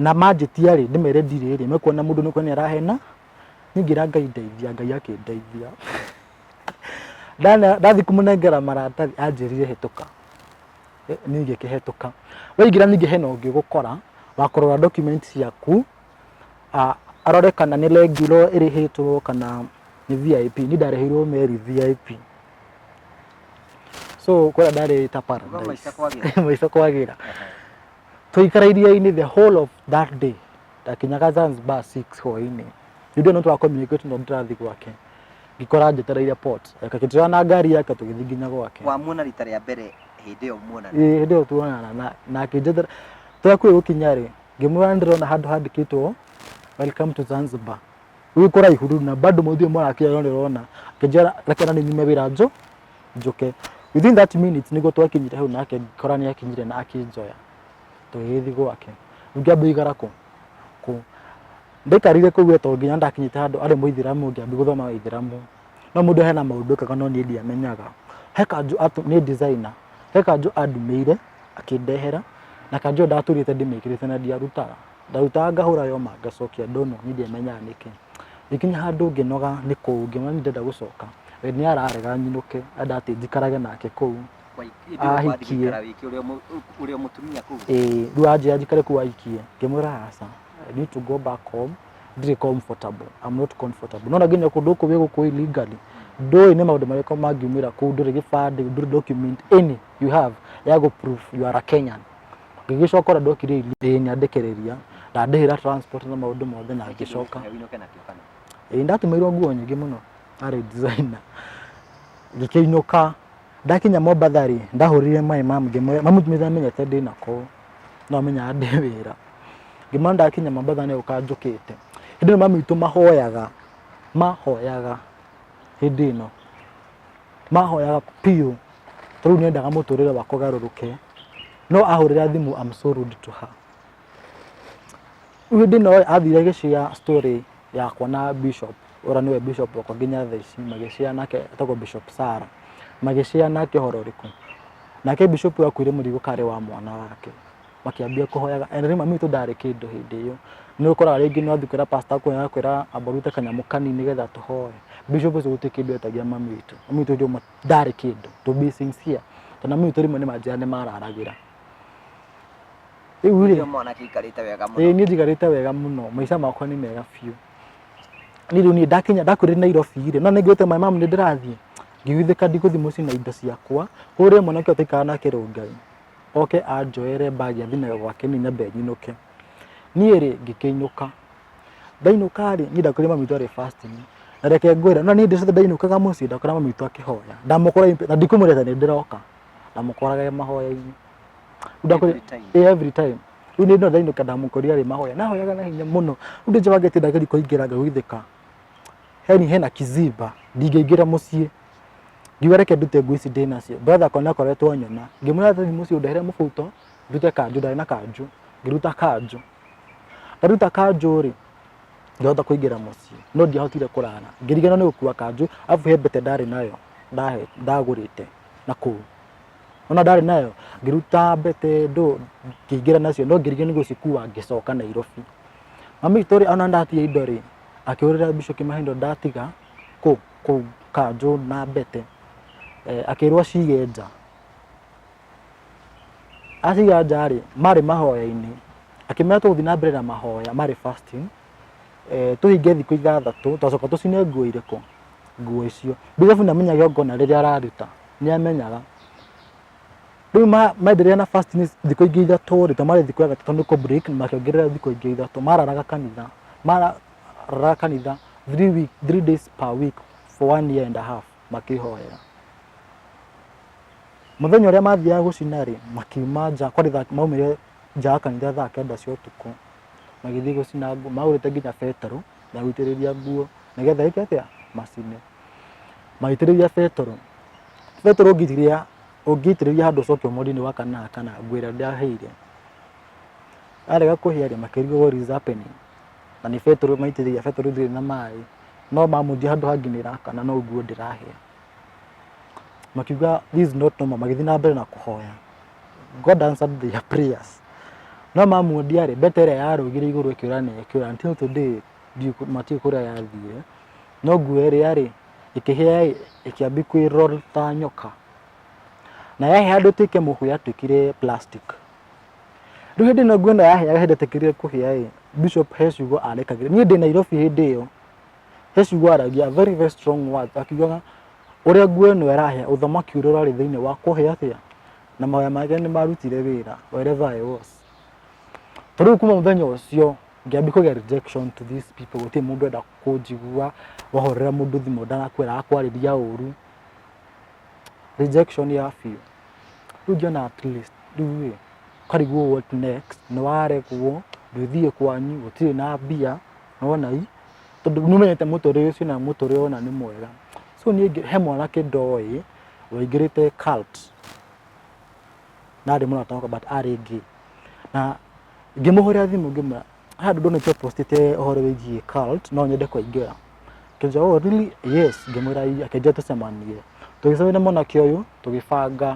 na manjĩtia rĩ ndĩmere ndirĩ rĩ mekuona mũndũ nĩ kwene arahena nyingĩra Ngai ndeithia Ngai akĩndeithia ndathi kũmũnengera maratathi anjĩrire hetũka niĩ ngĩkĩhetũka waingĩra ningĩ hena ũngĩ gũkora wa kũrora document ciaku arore kana nĩ regular ĩrĩhĩtwo kana nĩ VIP ni ndarĩhĩirwo meri VIP so kũrĩa ndarĩ ta paradise maica kwagĩra tũikara iria-inĩ the whole of that day ndakinyaga Zanzibar 6 hwaĩ-inĩ ndio no twa communicate no ndĩrathiĩ gwake ngikora njetereire port akakĩtũra na ngari yake tũgĩthiĩ nginya gwake wamuona rita rĩa mbere hĩndĩ ĩyo muonana hĩndĩ ĩyo tuonana na akĩnjetera twakwĩ gũkinya rĩ ngĩmwĩra ndĩrona handũ handĩkĩtwo welcome to Zanzibar rĩu kũraihu rĩu na bado mũthio mũrakia nĩrona akĩnjĩra reke na nĩnyume wĩra njoke within that minutes nĩguo twakinyire hau nake ngĩkora nĩ akinyire na akĩnjoya tũgĩthiĩ gwake ngĩamba igara kũ ndaikarire kũu tondũ nginya ndakinyĩte handũ arĩ mũithĩramu ngĩambia gũthoma ũithĩramu no mũndũ hena maũndũ kaga no niĩ ndiamenyaga he kanjũ nĩ designer he kanjũ andumĩire akĩndehera na kanjũ ndatũrĩte ndĩmĩkĩrĩte na ndiarutaga ndarutaga ngahũra yoma ngacokia ndono niĩ ndiamenyaga nĩkĩ ikinya handũ ngĩnoga nĩ kũu ngĩona ndenda gũcoka we nĩ ararega nyinũke andatĩ njikarage nake kũu ahikie ũrĩa mũtumia kũu rĩu anjĩra njikare kũu ahikie ngĩmwĩra aca I need to go back home ndirĩ comfortable I'm not comfortable no nginya kũndũ kũu gũkũ illegally ndũĩ nĩ maũndũ marĩkũ mangiumĩra kũu ndũrĩ gĩbandĩ ndũrĩ document any you have ya go proof you are a Kenyan ngĩgĩcoka ndokire nĩandekereria ndandĩhĩra transport na maũndũ mothe na ngĩcoka ndatũmĩirwo nguo nyingĩ mũno arĩ designer ngĩkĩinũka ndakinya Mombatha rĩ ndahũrire mamu ngĩmwĩra mamu menyete ndĩ nako no amenya ndĩ wĩra ngĩmwĩra ndakinya Mombatha nĩ ũkanjũkĩte hĩndĩ ĩno mamu witũ mahoyaga hĩndĩ ĩno mahoyaga piũ tondũ nĩendaga mũtũrĩre wa kũgarũrũke no ahũrĩra thimũ I'm so rude to her hĩndĩ ĩno athire gĩcia story yakwa na bishop ora niwe bishop wakwa nginya thaa ici magĩcia nake etagwo Bishop Sarah magĩcia nake ũhoro ũrĩkũ nake bishop akuire mũrigo karĩ wa mwana wake makĩambia kũhoyaga rĩu mami witũ ndarĩ kĩndũ hĩndĩ ĩyo nĩ ũkoraga rĩngĩ nĩ wathukĩra pastor kwĩra aborute kanyamũ kanini nĩgetha tũhoe bishop ũcio gũtirĩ kĩndũ etagia mami witũ ndio ndarĩ kĩndũ to be sincere tondũ mami witũ rĩmwe nĩ manjĩra nĩ mararagĩra rĩu rĩ mwanake ikarĩte wega mũno niĩ njikarĩte wega mũno maica makwa nĩ mega biũ niĩ rĩu ndakinya ndakurĩ Nairobi rĩ no nĩngwĩte my mom nĩ ndĩrathiĩ ngĩguthĩka ndigũthiĩ mũciĩ na indo ciakwa kũrĩa mwanake ũtaikara na kĩrũngai oke anjoere bagi athiĩ nayo gwake nĩ nyambe nyinũke niĩ rĩ ngĩkĩinũka ndainũka rĩ niĩ ndakorire mami witũ arĩ fasting na reke ngwĩre no niĩ ndĩcote ndainũkaga mũciĩ ndakora mami witũ akĩhoya ndamũkora na ndikũmũreta nĩ ndĩroka ndamũkoraga mahoya-inĩ every time rĩu nĩ ndainũka ndamũkorire arĩ mahoya nahoyaga na hinya mũno rĩu ndĩnjabangĩte ndagĩri kũingĩra ngagũithĩka hena kizimba ndingĩingĩra mũciĩ ngiuga reke ndute nguo ici ndĩ nacio brother akwa nĩakoretwo nyona ngĩmwĩra atĩ mũciĩ ũndehere mũbuto ndute kanjũ ndarĩ na kanjũ ngĩruta kanjũ ndaruta kanjũ rĩ ngĩhota kũingĩra mũciĩ no ndiahotire kũrara ngĩriganĩrwo nĩ gũkua kanjũ arabu he mbete ndarĩ nayo ndagũrĩte na kũu ona ndarĩ nayo ngĩruta mbete ngĩingĩra nacio no ngĩriganĩrwo nĩ gũcikua ngĩcoka Nairobi mami witũ rĩ ona ndatia indo rĩ akĩũrĩra Bishop Kĩmahindo ndatiga kũu kanjũ na mbete akĩrwo acige nja aciga nja rĩ marĩ mahoya-inĩ akĩmera tũgũthiĩ na mbere na mahoya marĩ fasting tũhinge thikũ ithathatũ twacoka tũcine nguo irĩkũ nguo icio Bishop nĩamenyaga ngona rĩrĩa araruta nĩamenyaga rĩu maenderea na fasting thikũ ingĩ ithatũ rĩ tamarĩ thikũ ya gatatũ nĩ kũ break makĩongerera thikũ ingĩ ithatũ mararaga kanitha 3 days per week for 1 year and a half makĩhoera mũthenya ũrĩa mathiaga gũcina rĩ makiuma nja kwarĩ maumire nja kanitha thaa kenda cia ũtukũ magĩthiĩ gũcina nguo magũrĩte nginya betero ya gũitĩrĩria nguo nĩgetha ĩke atĩa macine magĩitĩrĩria betero ũngĩitĩrĩria handũ ũcoke ũmũri-inĩ wa kana nguo ĩrĩa ndĩaheire arega kũhĩa rĩ makĩrigwo what is happening na nĩ betero maitĩrĩria betero ndĩrĩ na maĩ no mamũthia handũ hangĩ nĩ irakana no nguo ndĩrahĩa makiuga this is not normal magĩthiĩ na mbere na kũhoya God answered their prayers no mamuondia rĩ mbete ĩrĩa yarũgire igũrũ ĩkĩũra na ĩkĩũra until today matiĩ kũrĩa yathire no nguo ĩrĩa rĩ ĩkĩhĩa ĩkĩambi kwĩ-roll ta nyoka na yahĩa handũ ĩtuĩke mũhu yatuĩkire plastic. Rĩu hĩndĩ ĩno nguo ĩno yahĩa hĩndĩ ĩtĩkĩrire kũhĩa Bishop he ciugo arekagĩra. Niĩ ndĩ Nairobi hĩndĩ ĩyo he ciugo aragia very very strong words akiugaga ũrĩa nguo ĩno ĩrahĩa ũthamaki ũrĩa ũrarĩ thĩinĩ wa kũhĩa atĩa na mahoya make nĩ marutire wĩra wherever I was. Rĩu kuma mũthenya ũcio ngĩambi kũgĩa rejection to these people. Gũtirĩ mũndũ enda kũnjigua wahorera mũndũ thimũ ndanakwĩra akwarĩria ũru, rejection ya biũ. Rĩu ngĩona at least rĩu karigwo what next, nĩ waregwo ndũthiĩ kwanyu gũtirĩ na mbia nona tondũ nĩmenyete mũtũrĩre ũcio na mũtũrĩre ona nĩ mwega. So niĩ he mwanake ndoĩ waingĩrĩte cult na arĩ mũrata but arĩ gay na ngĩmũhũrĩra thimũ ngĩmwĩra handũ ndonete postĩte ũhoro wĩgiĩ cult no nyende kũingĩra. Akĩnjĩra oh really yes, ngĩmwĩra akĩnjĩra tũcemanie tũgĩcemania na mwanake ũyũ tũgĩbanga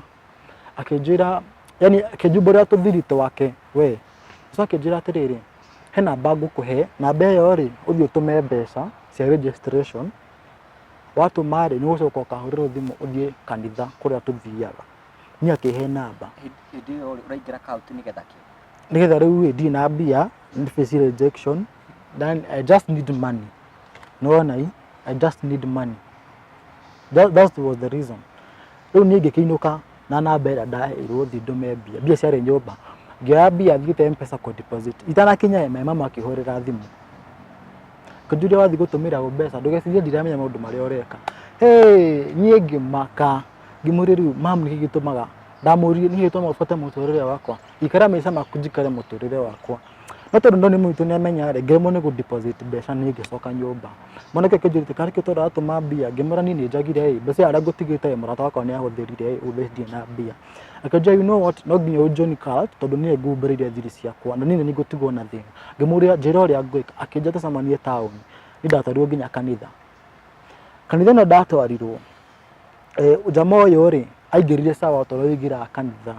akĩnjĩra yani akĩnjumbũrĩra tũthirito wake we so akĩnjĩra atĩrĩrĩ he namba ngũkũhe namba ĩyo rĩ ũthiĩ ũtũme mbeca cia registration watũma rĩ nĩ ũgũcoka ũkahũrĩrwo thimũ ũthiĩ kanitha kũrĩa tũthiaga. Niĩ akĩhe namba hĩndĩ ĩyo ũraingĩra cult nĩgetha rĩu ndirĩ na mbia nĩ face rejection then I just need money no I just need money that was the reason. Rĩu niĩ ngĩkĩinũka na namba ĩrĩa ndaheirwo thiĩ ndũme mbia ciarĩ nyũmba ngĩoya mbia thiĩte M-Pesa kũ deposit itanakinya mama akĩhũrĩra thimũ kũnjũria wathiĩ gũtũmĩra mbeca ndũgecirie ndiramenya maũndũ marĩa ũreka. Niĩ ngĩmaka ngĩmũũria rĩu mamu nĩkĩ gĩtũmaga ndamũũririe nĩkĩ gĩtũmaga ũbate mũtũrĩre wakwa ikara maica maku njikare mũtũrĩre wakwa no tondũ ndo nĩ mũitũ nĩamenya rĩ ngĩremwo nĩ gũ-deposit mbeca niĩ ngĩcoka nyũmba. Mwanake akĩnjũria kana nĩkĩ tondũ aratũma mbia ngĩmwĩra niĩ nĩ njagire mbeca harĩa ngũtigĩte mũrata wakwa nĩahũthĩrire ũthĩtie na mbia. Akĩnjũria you know what no nginya ũjoin cult tondũ niĩ ngumbũrĩire thiri ciakwa na niĩ nĩ ngũtigwo na thĩna. Ngĩmũũria njĩra ũrĩa ngwĩka akĩnjĩra tũcemanie taũni. Nĩ ndatwarirwo nginya kanitha ĩno ndatwarirwo jamaa ũyũ rĩ aingĩrire sawa tondũ aingĩraga kanitha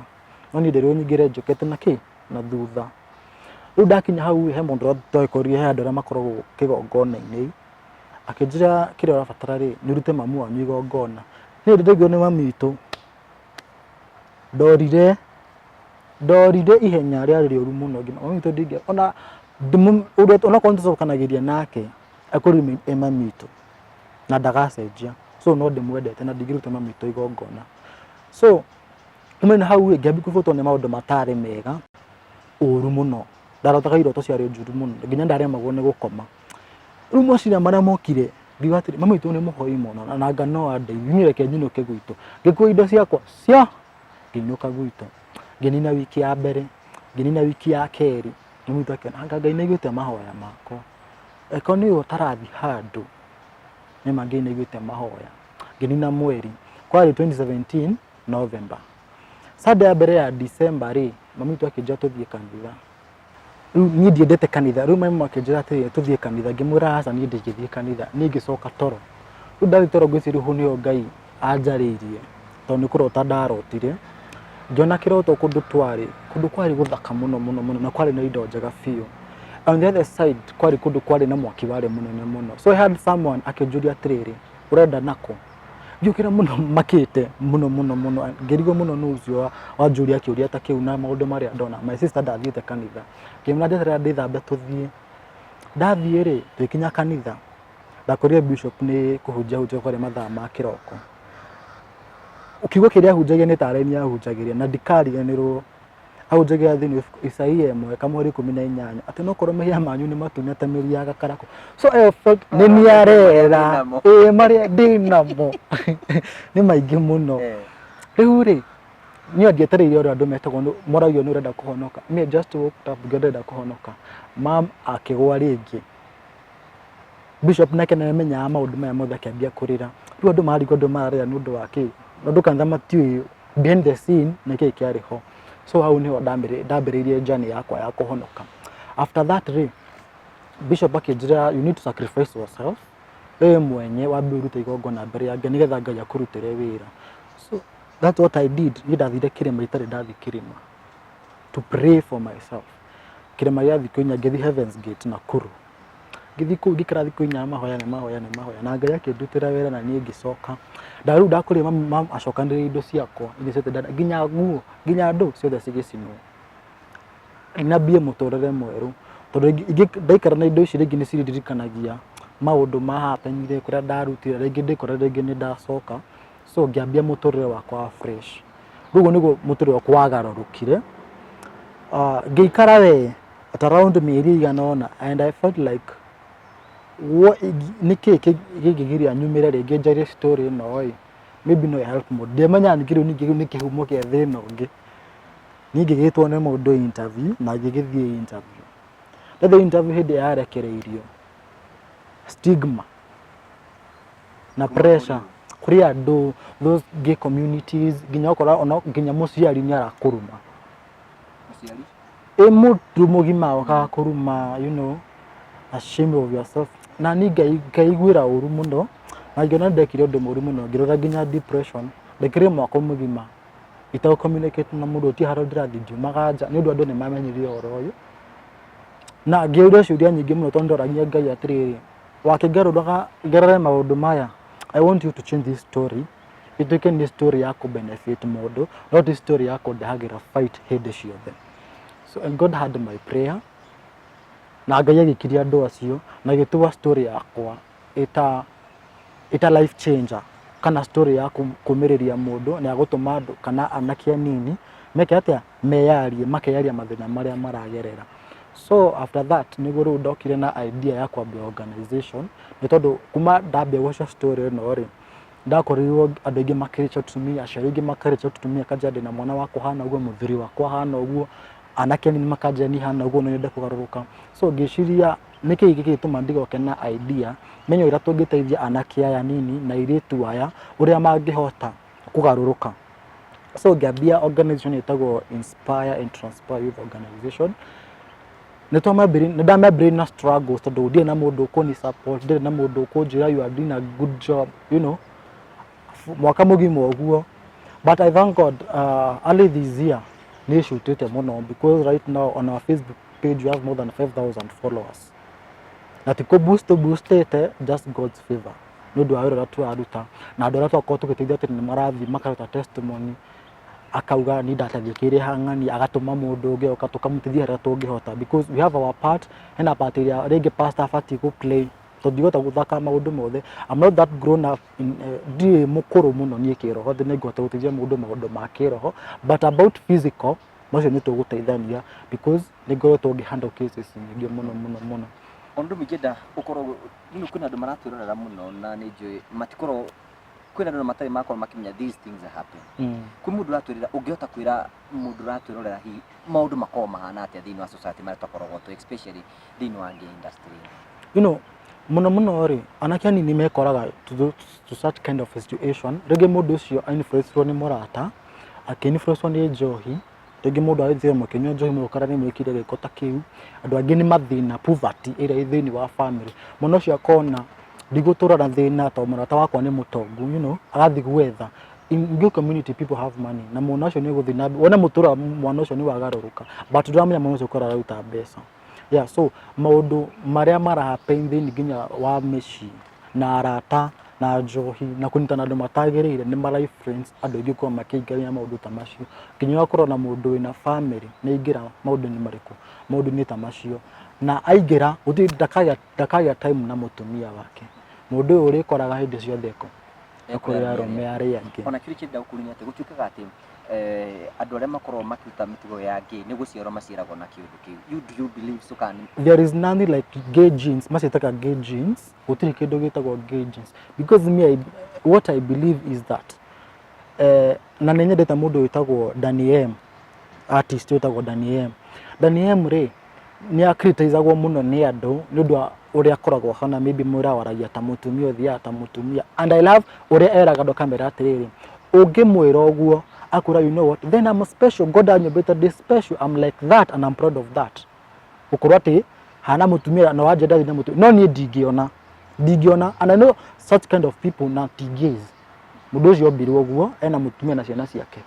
no niĩ ndĩrĩo nyingĩre njũkĩte na kĩ na thutha. Rĩu ndakinya hau he mũndũ twagĩkorire he andũ arĩa makoragwo kĩgongona-inĩ akĩnjĩra kĩrĩa ũrabatara rĩ nĩ ũrute mamu wanyu igongona. Niĩ ndĩraigua nĩ mami witũ ndorire ihenya rĩarĩ rĩũru mũno nginya mami witũ ndingĩ ona onakorwo nĩtũcokanagĩria nake akũrĩ mami witũ na ndagacenjia so no ndĩmwendete na ndingĩruta mami witũ igongona. So kumana hau ngĩambia kũbutwo nĩ maũndũ matarĩ mega ũru mũno ndarotaga iroto ciarĩ njũru mũno nginya ndaremagwo nĩ gũkoma. Rĩu meciria marĩa mokire ngiuga atĩrĩ mami witũ nĩ mũhoi mũno na Ngai no andeithie niĩ reke nyinũke gwitũ. Ngĩkua indo ciakwa ngĩinũka gwitũ ngĩnina wiki ya mbere ngĩnina wiki ya kerĩ mami witũ akĩona anga Ngai nĩaiguĩte mahoya makwa eko nĩ ũtarathiĩ handũ nĩma Ngai nĩaiguĩte mahoya. Ngĩnina mweri kwarĩ 2017 November. Sunday ya mbere ya December rĩ mami witũ akĩnjĩra tũthiĩ kanitha. Rĩu niĩ ndiendete kanitha rĩu mami akĩnjĩra atĩrĩrĩ tũthiĩ kanitha ngĩmwĩra aca niĩ ndingĩthiĩ kanitha niĩ ngĩcoka toro. Rĩu ndathiĩ toro ngwĩciria hau nĩho Ngai anjarĩirie tondũ nĩ kũrota ndarotire ngĩona kĩroto kũndũ kwarĩ gũthaka mũno na kwarĩ na indo njega biũ. On the other side kwarĩ kũndũ kwarĩ na mwaki warĩ mũnene mũno. So I had someone akĩnjũria atĩrĩrĩ ũrenda nakũ ngĩũkĩra mũno makĩte mũno ngĩrigwo mũno nĩ ũcio wanjũria kĩũria ta kĩu na maũndũ marĩa ndona. My sister ndathiĩte kanitha ngĩmwĩra ndĩrenda ndĩthambe tũthiĩ. Ndathiĩ rĩ tũgĩkinya kanitha ndakorire bishop nĩ kũhunjia kwarĩ mathaa ma kĩroko. Kiugo kĩrĩa ahunjagia nĩ tarĩ ahunjagĩria na ndikariganĩrwo ahunjagia thĩinĩ Isaia 1:18 atĩ no korwo mehia manyu nĩ matunĩte mĩri karakũ. So I felt nĩ niarera marĩa ndĩnamo nĩ maingĩ mũno. Rĩu rĩ niĩ ndietereire ũrĩa andũ metagwo moragio nĩ ũrenda kũhonoka. Me just walked up ngĩenda kũhonoka. Mam akĩgwa rĩngĩ. Bishop nake nĩamenyaga maũndũ maya mothe akĩambia kũrĩra. Rĩu andũ marigwo andũ mararĩra nĩ ũndũ wa kĩ andũ kanitha matiũĩ behind the scene nĩkĩĩ kĩarĩ ho. So hau nĩho ndambĩrĩirie journey yakwa ya kũhonoka. After that rĩ bishop akĩnjĩra you need to sacrifice yourself wewe mwenye wambe ũrute igongona mbere ya Ngai nĩgetha Ngai akũrutĩre wĩra. So that's what I did. Niĩ ndathire kĩrĩma itarĩ ndathiĩ kĩrĩma to pray for myself. kirema gĩa thikũ inya ngĩthiĩ Heavens Gate Nakuru. Ngĩthiĩ kũu ngĩikara thikũ inya mahoya na Ngai akĩndutĩra wĩra na niĩ ngĩcoka. Rĩu ndakũrĩa mama acokanĩrĩria indo ciakwa iria ciothe nginya nguo nginya ndũ ciothe cigĩcinwo. Na mbie mũtũrĩre mwerũ tondũ ndaikara na indo ici rĩngĩ nĩ ciririkanagia maũndũ mahapenire kũrĩa ndarutire rĩngĩ ndĩkora rĩngĩ nĩ ndacoka, so ngĩambia mũtũrĩre wakwa wa fresh. Rĩu nĩguo mũtũrĩre wakwa wagarũrũkire. Ngĩikara we at around mĩeri igana ũna and I felt like nĩkĩ kĩngĩgiria nyumĩre rĩngĩ njarie story ĩno maybe no help mũndũ. Ndĩmenyaga ningĩ rĩu ningĩ nĩ kĩhumo kĩa thĩna ũngĩ. Niĩ ngĩgĩtwo nĩ mũndũ interview na ngĩgĩthiĩ interview. Ndathire interview hĩndĩ yarekereirio stigma na pressure kuri andũ those gay communities nginya okora ona nginya mũciari nĩ arakũruma. Mũciari mũndũ mũgima akakũruma, you know, ashamed of yourself. Na niĩ ngaiguĩra ũru mũno na ngĩona ndekire ũndũ mũru mũno, ngĩrora nginya depression. Ndekire mwaka mũgima ita communicate na mũndũ ti haro ndĩrathiĩ ndiumaga nja nĩ ũndũ andũ nĩ mamenyire ũhoro ũyũ. Na ngĩũria ciũria nyingĩ mũno tondũ ndoragia Ngai atĩrĩrĩ, wakĩngarũraga ngerere maũndũ maya, I want you to change this story. Ituĩke nĩ story ya kũ-benefit mũndũ, not story ya kũndehagĩra fight hĩndĩ ciothe. So and God had my prayer. Na Ngai agĩkiria andũ acio na gĩtuwa story yakwa ita life changer kana story ya kũmĩrĩria mũndũ na gũtũma andũ kana anake anini meke atĩa meyarie makeyaria mathĩna marĩa maragerera. So after that nĩguo rĩu ndokire na idea ya kwambia organization nĩ tondũ kuma ndambia gũcoa story ĩno rĩ ndakorirwo andũ aingĩ makĩreach out to me, aciari aingĩ makĩreach out to me akanja ndĩ na mwana wakwa hana ũguo, mũthuri wakwa hana ũguo, anake anini makanja ni hana ũguo, no nyende kũgarũrũka. So ngĩciria nĩkĩ gĩgĩtũma ndigoke na idea menye ũrĩa tũngĩteithia anake aya nini na airĩtu aya ũrĩa mangĩhota kũgarũrũka. So ngĩambia organization ĩtagwo Inspire and Transfer Youth Organization. Nĩndamambĩrĩirie na struggles tondũ ndirĩ na mũndũ ũkũni support, ndirĩ na mũndũ ũkũnjĩra you are doing a good job, you know, mwaka mũgima ũguo. But I thank God early this year nĩ shutĩte mũno because right now on our Facebook page we have more than 5,000 followers. Na tiko boostete just God's favor. Nĩ ũndũ wa wĩra ũrĩa tũraruta na andũ arĩa twakorwo tũgĩteithia atĩ nĩ marathiĩ makaruta testimony, akauga ni ndateithĩkĩire hang'ani agatũma mũndũ ũngĩ oka tũkamũteithia harĩa tũngĩhota because we have our part and a part ĩrĩa rĩngĩ pastor abatiĩ gũ-play tũngĩhota gũthaka maũndũ mothe. I'm not that grown up ndirĩ mũkũrũ mũno niĩ kĩroho thĩ nĩngũhota gũteithia mũndũ maũndũ ma kĩroho, but about physical macio nĩ tũgũteithania because nĩngũkorwo tũngĩ-handle cases nyingĩ mũno. Ũndũ mĩngĩenda ũkorwo rĩu kwĩna andũ maratwĩrorera mũno na nĩ njũĩ matikorwo kwĩna andũ matarĩ makorwo makĩmenya these things are happening. Kwĩ mũndũ ũratwĩrora ũngĩhota kwĩra mũndũ ũratwĩrorera hihi maũndũ makorwo mahana atĩa thĩinĩ wa society marĩa tũkoragwo tu especially thĩinĩ wa gay industry? You know, mũno rĩ anake anini mekoraga to such kind of situation. Rĩngĩ mũndũ ũcio influencewo nĩ mũrata akĩ-influencewo nĩ njohi, rĩngĩ mũndũ agĩthiĩ mũkĩnyua njohi mũgũkora nĩ mwĩkire gĩko ta kĩu. Andũ angĩ nĩ mathĩna poverty ĩrĩa ĩ thĩinĩ wa family, mũno ũcio akona ndigũtũra na thĩna tondũ mũrata wakwa nĩ mũtongu, you know, agathiĩ gwetha. In gay community people have money na mũno ũcio nĩ gũthiĩ na wona mũtũra mwana ũcio nĩ wagarũrũka but ndũramenya mũno ũcio ũkorwo araruta mbeca. Yeah, so maũndũ marĩa marahappen thĩinĩ nginya wa mĩciĩ na arata na njohi na kũnyitana andũ matagĩrĩire nĩ ma-influence andũ aingĩ gũkorwo makĩingĩrania maũndũ ta macio. Nginya ũgakorwo na mũndũ wĩna family nĩ aingĩra maũndũ-inĩ marĩkũ, maũndũ-inĩ ta macio, na aingĩra ndakagĩa time na mũtumia wake. Mũndũ ũyũ ũrĩkoraga hĩndĩ ciothe kũrĩ arũme arĩa angĩ. Ona kĩrĩ kĩndũ gũkũria atĩ gũtuĩkaga atĩ andũ arĩa makoragwo makĩruta mĩtugo ya gay nĩ gũciarwo maciaragwo na kĩũndũ kĩu. Do you believe so? There is nothing like gay genes, maciĩtaga gay genes, gũtirĩ kĩndũ gĩtagwo gay genes because what I believe is that na nĩ nyendete mũndũ wĩtagwo Danny M, artist wĩtagwo Danny M. Danny M rĩ nĩ akritizagwo mũno nĩ andũ nĩ ũndũ wa ũrĩa akoragwo hana maybe mũrawaragia ta mũtumia ũthiaga ta mũtumia, and I love ũrĩa eraga andũ kamera atĩrĩrĩ ũngĩmwĩra ũguo akwĩra you know what, then I'm special, God anyũmbĩte ndĩ special, I'm like that and I'm proud of that. Gũkorwo atĩ hana mũtumia na wanja ndathi na mũtumia no niĩ ndingĩona and I know such kind of people na ti gays. Mũndũ ũcio ombirwo ũguo ena mũtumia na ciana ciake,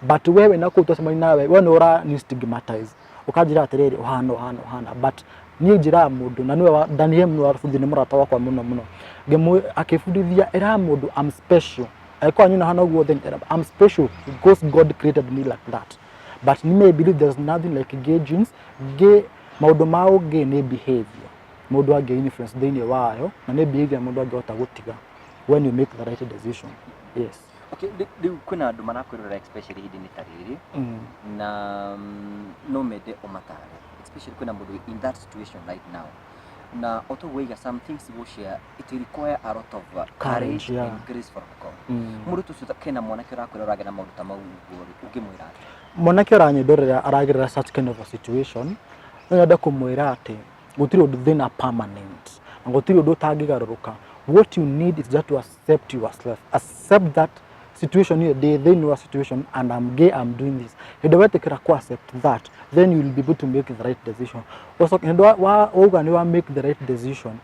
but wewe na kũu twacemania nawe we nĩ ũra stigmatize ukanjira atiriri uhana but niĩ njira mundu na niwe Daniel no arabundithia nĩ mũrata wakwa mũno akibundithia era mundu I'm special aikwa nyina hana guo then I'm special because God created me like that but ni may believe there's nothing like gay genes gay maundu mao gay ni behavior mundu age influence thini wayo na ni behavior mundu angehota gutiga when you make the right decision. Yes. Okay, kuna andu marakwirora especially hindi ni tariri na no mede omatare especially kuna mundu in that situation right now na auto way some things go share it require a lot of courage and grace from God. Mundu tusuta kena mwanake arakwirora na maundu ta mau ukimwira mwanake aranyendorera aragirira such kind of a situation nenda kumwira ati gutiri undu thina permanent na gutiri undu utangigaruruka. What you need is just to accept yourself, accept that situation here, they know a situation and I'm gay, I'm doing this. You don't take accept that, then you will be able to make the right decision. Also, you don't make the right decision.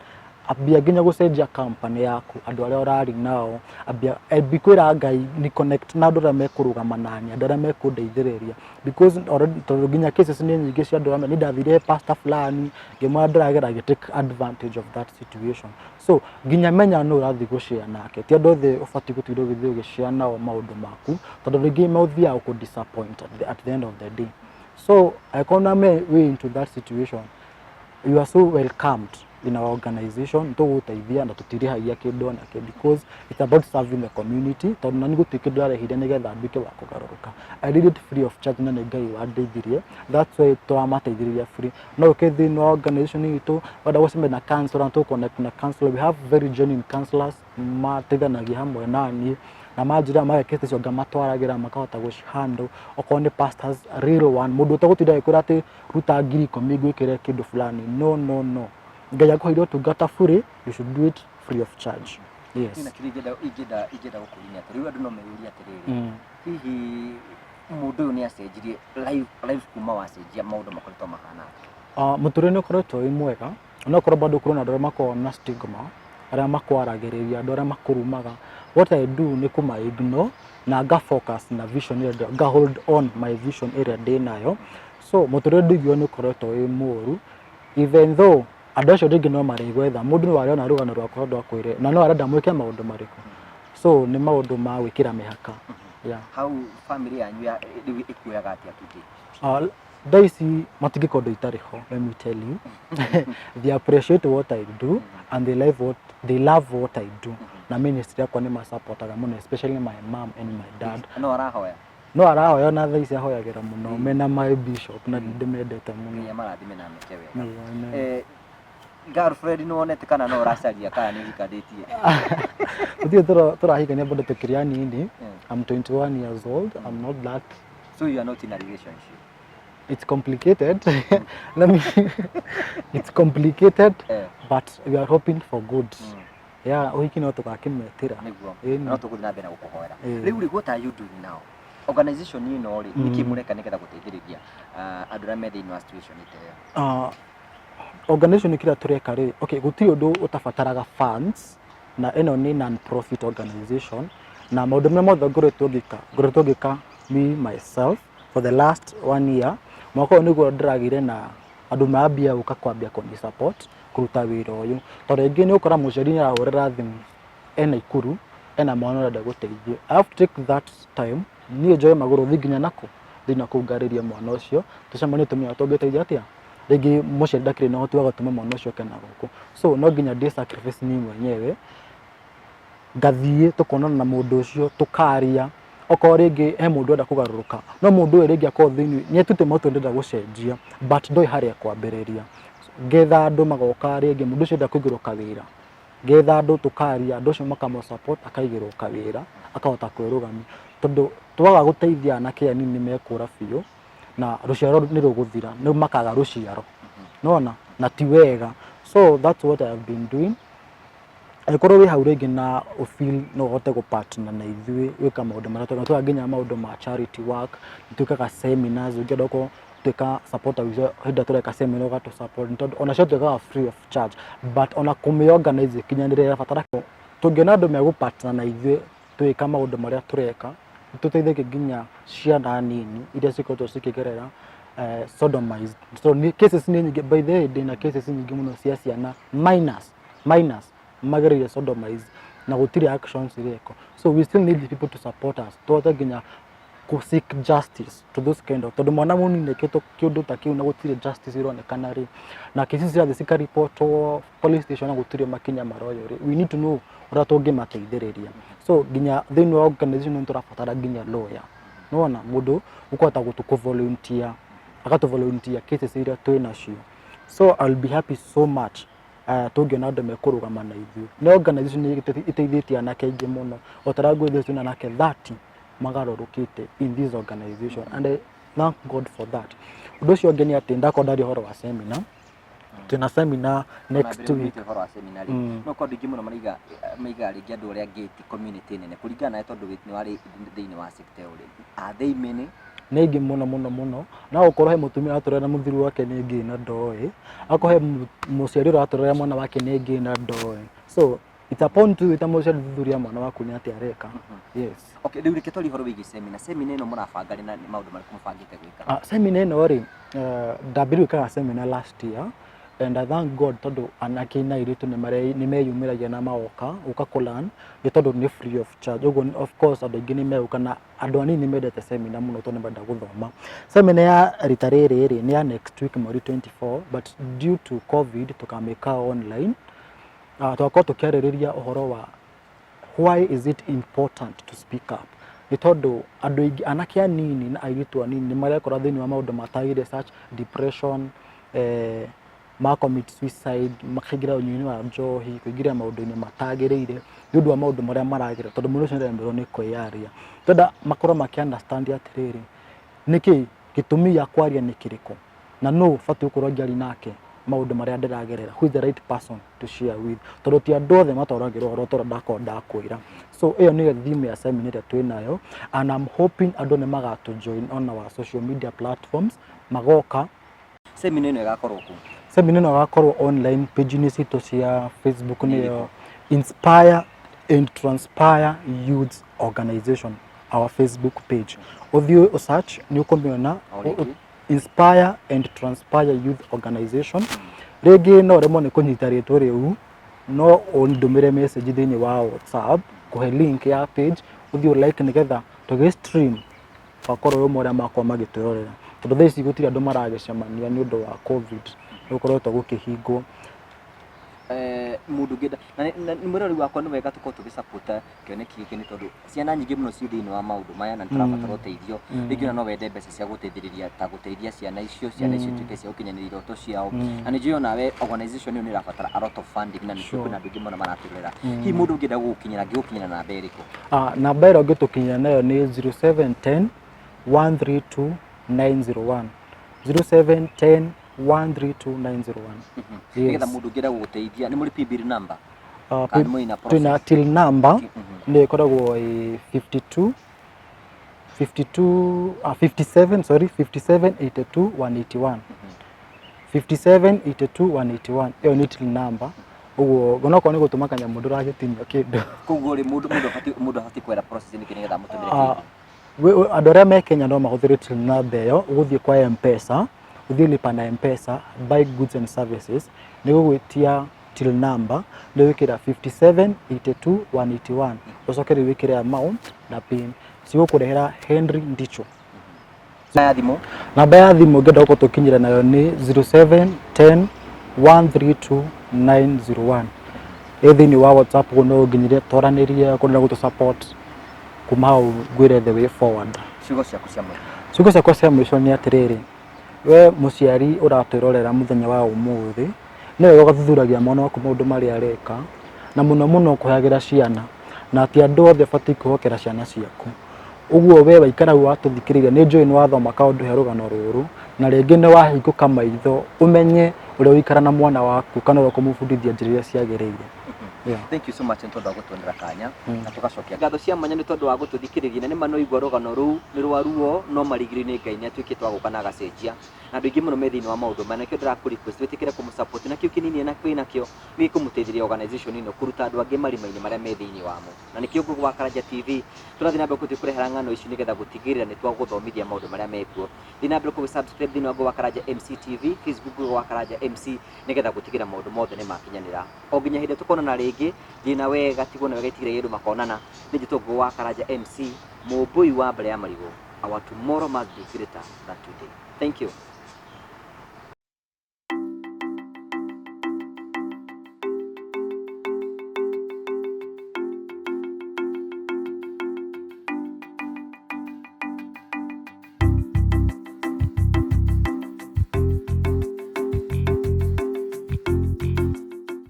Abia ginya gucenjia company yaku andu aria urari nao abia bikwira ngai ni connect na andu aria mekurugama nani andu aria mekundeithiriria because already to ginya cases ni nyingi cia andu aria ni ndathire pastor fulani ngemwa ndiragira take advantage of that situation. So ginya menya no urathi gushare nake ti andu othe ufati gutiro githio gishare nao maundu maku tondu ringi mauthia ku disappoint at the end of the day. So I come way into that situation, you are so welcomed in our organization to gutaithia na tutirihagia kindu onake because it's about serving the community tondu na nigu tikindu arehire nigetha nduike wa kugaruruka. I did it free of charge na ngai wandeithirie, that's why twamateithiriria free. No ukethi no organization itu wada guseme na counselor to connect na counselor, we have very genuine counselors mateithanagia hamwe nani na majira magekete cio ngamatwaragira makahota gucihando okone pastors real one mundu utagutida ikura ati ruta ngiri 10 gwikire kindu fulani no ngai yakuheire tungata free, you should do it free of charge. Yes. Ina kirigeda igeda gukulinya riu andu no meyuria atiriri hihi mundu ni acenjirie live kuma wacenjia maundu makoretwo mahana muturene ukoretwo wi mwega no korwo bado kurona andu makoro na stigma aria makwaragiriria andu aria makurumaga. What I do ni kuma ignore na ga focus na vision area, ga hold on my vision area day nayo. So muturene ndigio ni ukoretwo wi muru even though andu acio ringi no marigwetha mundu ni wariona rugano rwakwa andu akwire na no arenda mwike maundu mariku. So ni maundu ma gwikira mihaka. Yeah. How family yanyu ya ikuyaga atia tuti daisi matigikondo itariho, let me tell you. They appreciate what I do and they love what I do. Na ministry yakwa ni ma supportaga muno, especially my mom and my dad. No arahoya na thaisi ahoyagira muno mena my bishop na ndimendete muno. Ya marathime na mekewe. Girlfriend no onete kana no racaria kana ni hikadetie. Uthi turahikania bado tukiria nini. I'm 21 years old. I'm not that. So you are not in a relationship? It's complicated. It's complicated, but we are hoping for good. Yeah, uhiki no tukakimetira. Niguo. No tuguthi na mbere gukuhoera. Riu what are you doing now? Organization you know nikimureka nigetha guteithiriria andu aria me thiini wa situation ite. Organization kira tureka ri okay gutiri undu utabataraga funds na eno ni non profit organization na maundu mothe ngoretwo ngika me myself for the last 1 year. Mwaka niguo ndiragire na andu mambia uka kwambia kuni support kuruta wira uyu tondu ingi ni ukora muceri ni arahurira thimu ena ikuru ena mwana urenda guteithia. I have to take that time ni njoe maguru thiginya nako thina kungariria mwana ucio tucemanie tumia tungeteithia atia rigi muceri ndakire na hoti wa gutuma mwana ucio kena guku. So no nginya ndi sacrifice ni mwenyewe ngathie tukonana na mundu ucio tukaria oko ringi he mundu enda kugaruruka no mundu ringi akoo thini ni tute moto ndenda gucenjia but ndoi haria kwambiriria ngetha andu magoka ringi mundu ucio enda kugiruka wira ngetha andu tukaria andu ucio makamo support akaigiruka wira akahota kwirugami tondu twaga guteithia anake anini mekura biu na ruciaro ni ruguthira ni makaga ruciaro nona na ti wega. So that's what I have been doing. Aikoro we hau ringi na feel no hote go partner na ithui wika maundu maratu na twaginya maundu ma charity work tukaga seminars ugenda ko tuka support hinda tureka seminar ga to support ntondu ona cio tukaga free of charge but ona kumi organize kinyanire fatara tungena andu me go partner na ithui twika maundu maria tureka tuteithike ginya ciana nini iria cikoto cikigerera sodomized. So ni cases ni nyingi, by the way ndina cases nyingi muno cia ciana minors magereire sodomized na gutiri actions ireko. So we still need the people to support us tuote nginya ku seek justice to those kind of, tondu mwana munine kiundu ta kiu na gutiri justice ironekana ri, na kesi cia thika report police station na gutiri makinya maroyo ri, we need to know ura tungimateithiriria. So nginya thini wa organization ni turabatara nginya lawyer, nona mundu ukota gutuku volunteer akatu volunteer cases iria twinacio. So I'll be happy so much tungiona andu mekurugama na ithuĩ. Ni organization iteithĩtie anake aingĩ mũno, otaragwo ithuĩ anake 30 magarũrũkĩte in this organization, and I thank God for that. Ũndũ ũcio ũngĩ nĩ atĩ ndakondari ũhoro wa seminar, twĩna seminar next week. Ũhoro wa seminar no kondi ingĩ mũno maiga rĩngĩ andũ arĩa gate community nene kũringana na tondũ nĩ warĩ thĩinĩ wa sector ũrĩa atheimene nĩ ingĩ mũno na ũkorwo he mũtumia atorera na mũthuri wake nĩ ngĩ na ndoĩ, akohe mũciari ũratorera mwana wake nĩ ngĩ na ndoĩ. So it's upon to ita mũciari thuthuria mwana waku nĩ atĩ areka. Yes. Okay, rĩu reke tũri horo wĩgiĩ seminar ĩno mũrabanga na maũndũ marĩkũ mũbangĩte gwĩka? Seminar ĩno rĩ ndambĩrĩirie gwĩkaga seminar last year, and I thank God tondu anake na iritu ni meyumiragia na maoka uka kulan ni tondu ni free of charge. Ugo of course andu aingi ni meuka na andu anini ni mendete seminar muno tondu benda guthoma. Seminar ya rita riri ni ya next week mweri 24, but due to COVID tukameka online. Twako tukiaririria uhoro wa why is it important to speak up. Ni tondu andu aingi anake anini na airitu anini ni marekora thini wa maundu matagire such depression, commit suicide, makigira unyuni wa njohi, kuigira maundu-ini matagiriire nĩũndũ wa maundu maria maragira tondu mũndũ ũcio nĩarembirwo nĩ kwĩyaria. Tondu makorwo maki-understand atiriri niki gitumi gĩa kwaria nĩ kĩrĩkũ na no batiĩ gũkorwo ngĩaria nake maundu maria ndĩragerera, who is the right person to share with, tondu ti andũ othe matoragĩrwo ũhoro tondu ndakwĩra. So ĩyo nĩyo theme ya seminar ĩrĩa twĩnayo, and I'm hoping andũ nĩ magatu join on our social media platforms magoka. Seminar ĩno ĩgakorwo ku? Seminar ĩno ĩgakorwo online page-inĩ citũ cia Facebook nĩyo Inspire and Transpire Youth Organization, our Facebook page. Uthiũ search nĩ ũkũmĩona Inspire and Transpire Youth Organization. Rĩngĩ no remwo nĩ kũnyita rĩtwa rĩu, no ũndũmĩre message thĩinĩ wa WhatsApp kũhe link ya page, ũthiũ like nĩgetha tũgĩ stream wakorwo ũmwe ũrĩa makorwo magĩtwĩrorera, tondu thaa ici gũtirĩ andũ maragĩcemania nĩ ũndũ wa COVID gũkoretwo gũkĩhingwo. Mundu ngenda na mwĩrori wakwa nĩ wega tũkorwo tũgĩsupport kĩoneki gĩkĩ nĩ tondu ciana nyingĩ mũno ciĩ thĩinĩ wa maũndũ maya na tũrabatara ũteithio. Rĩngĩ no wende mbeca cia gũteithĩrĩria ta gũteithia ciana icio tuĩke cia gũkinyanĩria iroto ciao, na nĩ njũĩ nawe organization ĩyo nĩ ĩrabatara a lot of funding na nĩkĩo kwĩna andũ aingĩ mũno maratũrera. Hihi mũndũ ũngĩenda gũgũkinyĩra angĩgũkinyĩra namba ĩrĩkũ? Namba ĩrĩa ũngĩtũkinyĩra nayo nĩ 0710 132 901, 0710 132 901. Nĩgetha mũndũ ũngĩenda gũgũteithia nĩ mũrĩ paybill number? Twĩna till number nĩ ĩkoragwo 57 82 181, 57 82 181. Ĩyo nĩ till number. Ũguo onokorwo nĩ gũtũma kanyamũ ndũragĩtinia kĩndũ. Koguo rĩ mũndũ abatiĩ kwenda process nĩkĩ nĩgetha mũtũmĩre kĩndũ? Andũ arĩa me Kenya no mahũthĩre till number ĩyo, ũgũthiĩ kwa M-Pesa, ũthiĩ lipa na M-Pesa, buy goods and services, nĩ gũgwĩtia till number, nĩ wĩkĩra 57 82 181, ũcoke rĩu wĩkĩre amount na pin, cigũkũrehera Henry Ndicho. Namba ya thimũ ũngĩenda gũtũkinyĩra nayo nĩ 0710 132 901. Thĩinĩ wa WhatsApp no ũnginyĩre twaranĩrie kũrĩa gũtũ-support kuma hau ngwĩre the way forward. Ciugo ciaku cia mũico? Ciugo ciakwa cia mũico nĩ atĩrĩrĩ, we mũciari ũratwĩrorera mũthenya wa ũmũthĩ, nĩ wega ũgathuthuragia mwana waku maũndũ marĩa areka, na mũno kũheagĩra ciana, na ti andũ othe batiĩ kwĩhokera ciana ciaku. Ũguo we waikara watũthikĩrĩria, nĩ njũĩ nĩ wathoma kaũndũ he rũgano rũrũ, na rĩngĩ nĩ wahingũka maitho ũmenye ũrĩa ũikara na mwana waku kana ũrĩa ũkũmũbundithia njĩra iria ciagĩrĩire. Thank you so much ntondu wa gutwendera kanya na tugacokia ngatho cia mwanya ni tondu wa gututhikiriria na ni mano igwa rugano ruu ni rwaruo no marigiri ni Ngai ni atuikite wa gukana agacenjia na andu ingi muno me thiini wa maundu mana kio ndira request witikire kumusupport na kio kinini na kwina kio ni kumuteithiria organization ino kuruta andu angi marimaini maria me thiini wamo na ni kio Ngugi wa Karanja TV turathi na mbere kurehera ng'ano ici nigetha gutigirira ni twaguthomithia maundu maria mekuo thina mbere ku subscribe thiini wa Ngugi wa Karanja MC TV Facebook Ngugi wa Karanja MC nigetha gutigira maundu mothe ni makinyanira o nginya hinde tukonana ringi thina wega tigona wega itigire yindu makonana ni njito Ngugi wa Karanja MC mumbui wa mbere ya marigo our tomorrow must be greater than today. Thank you.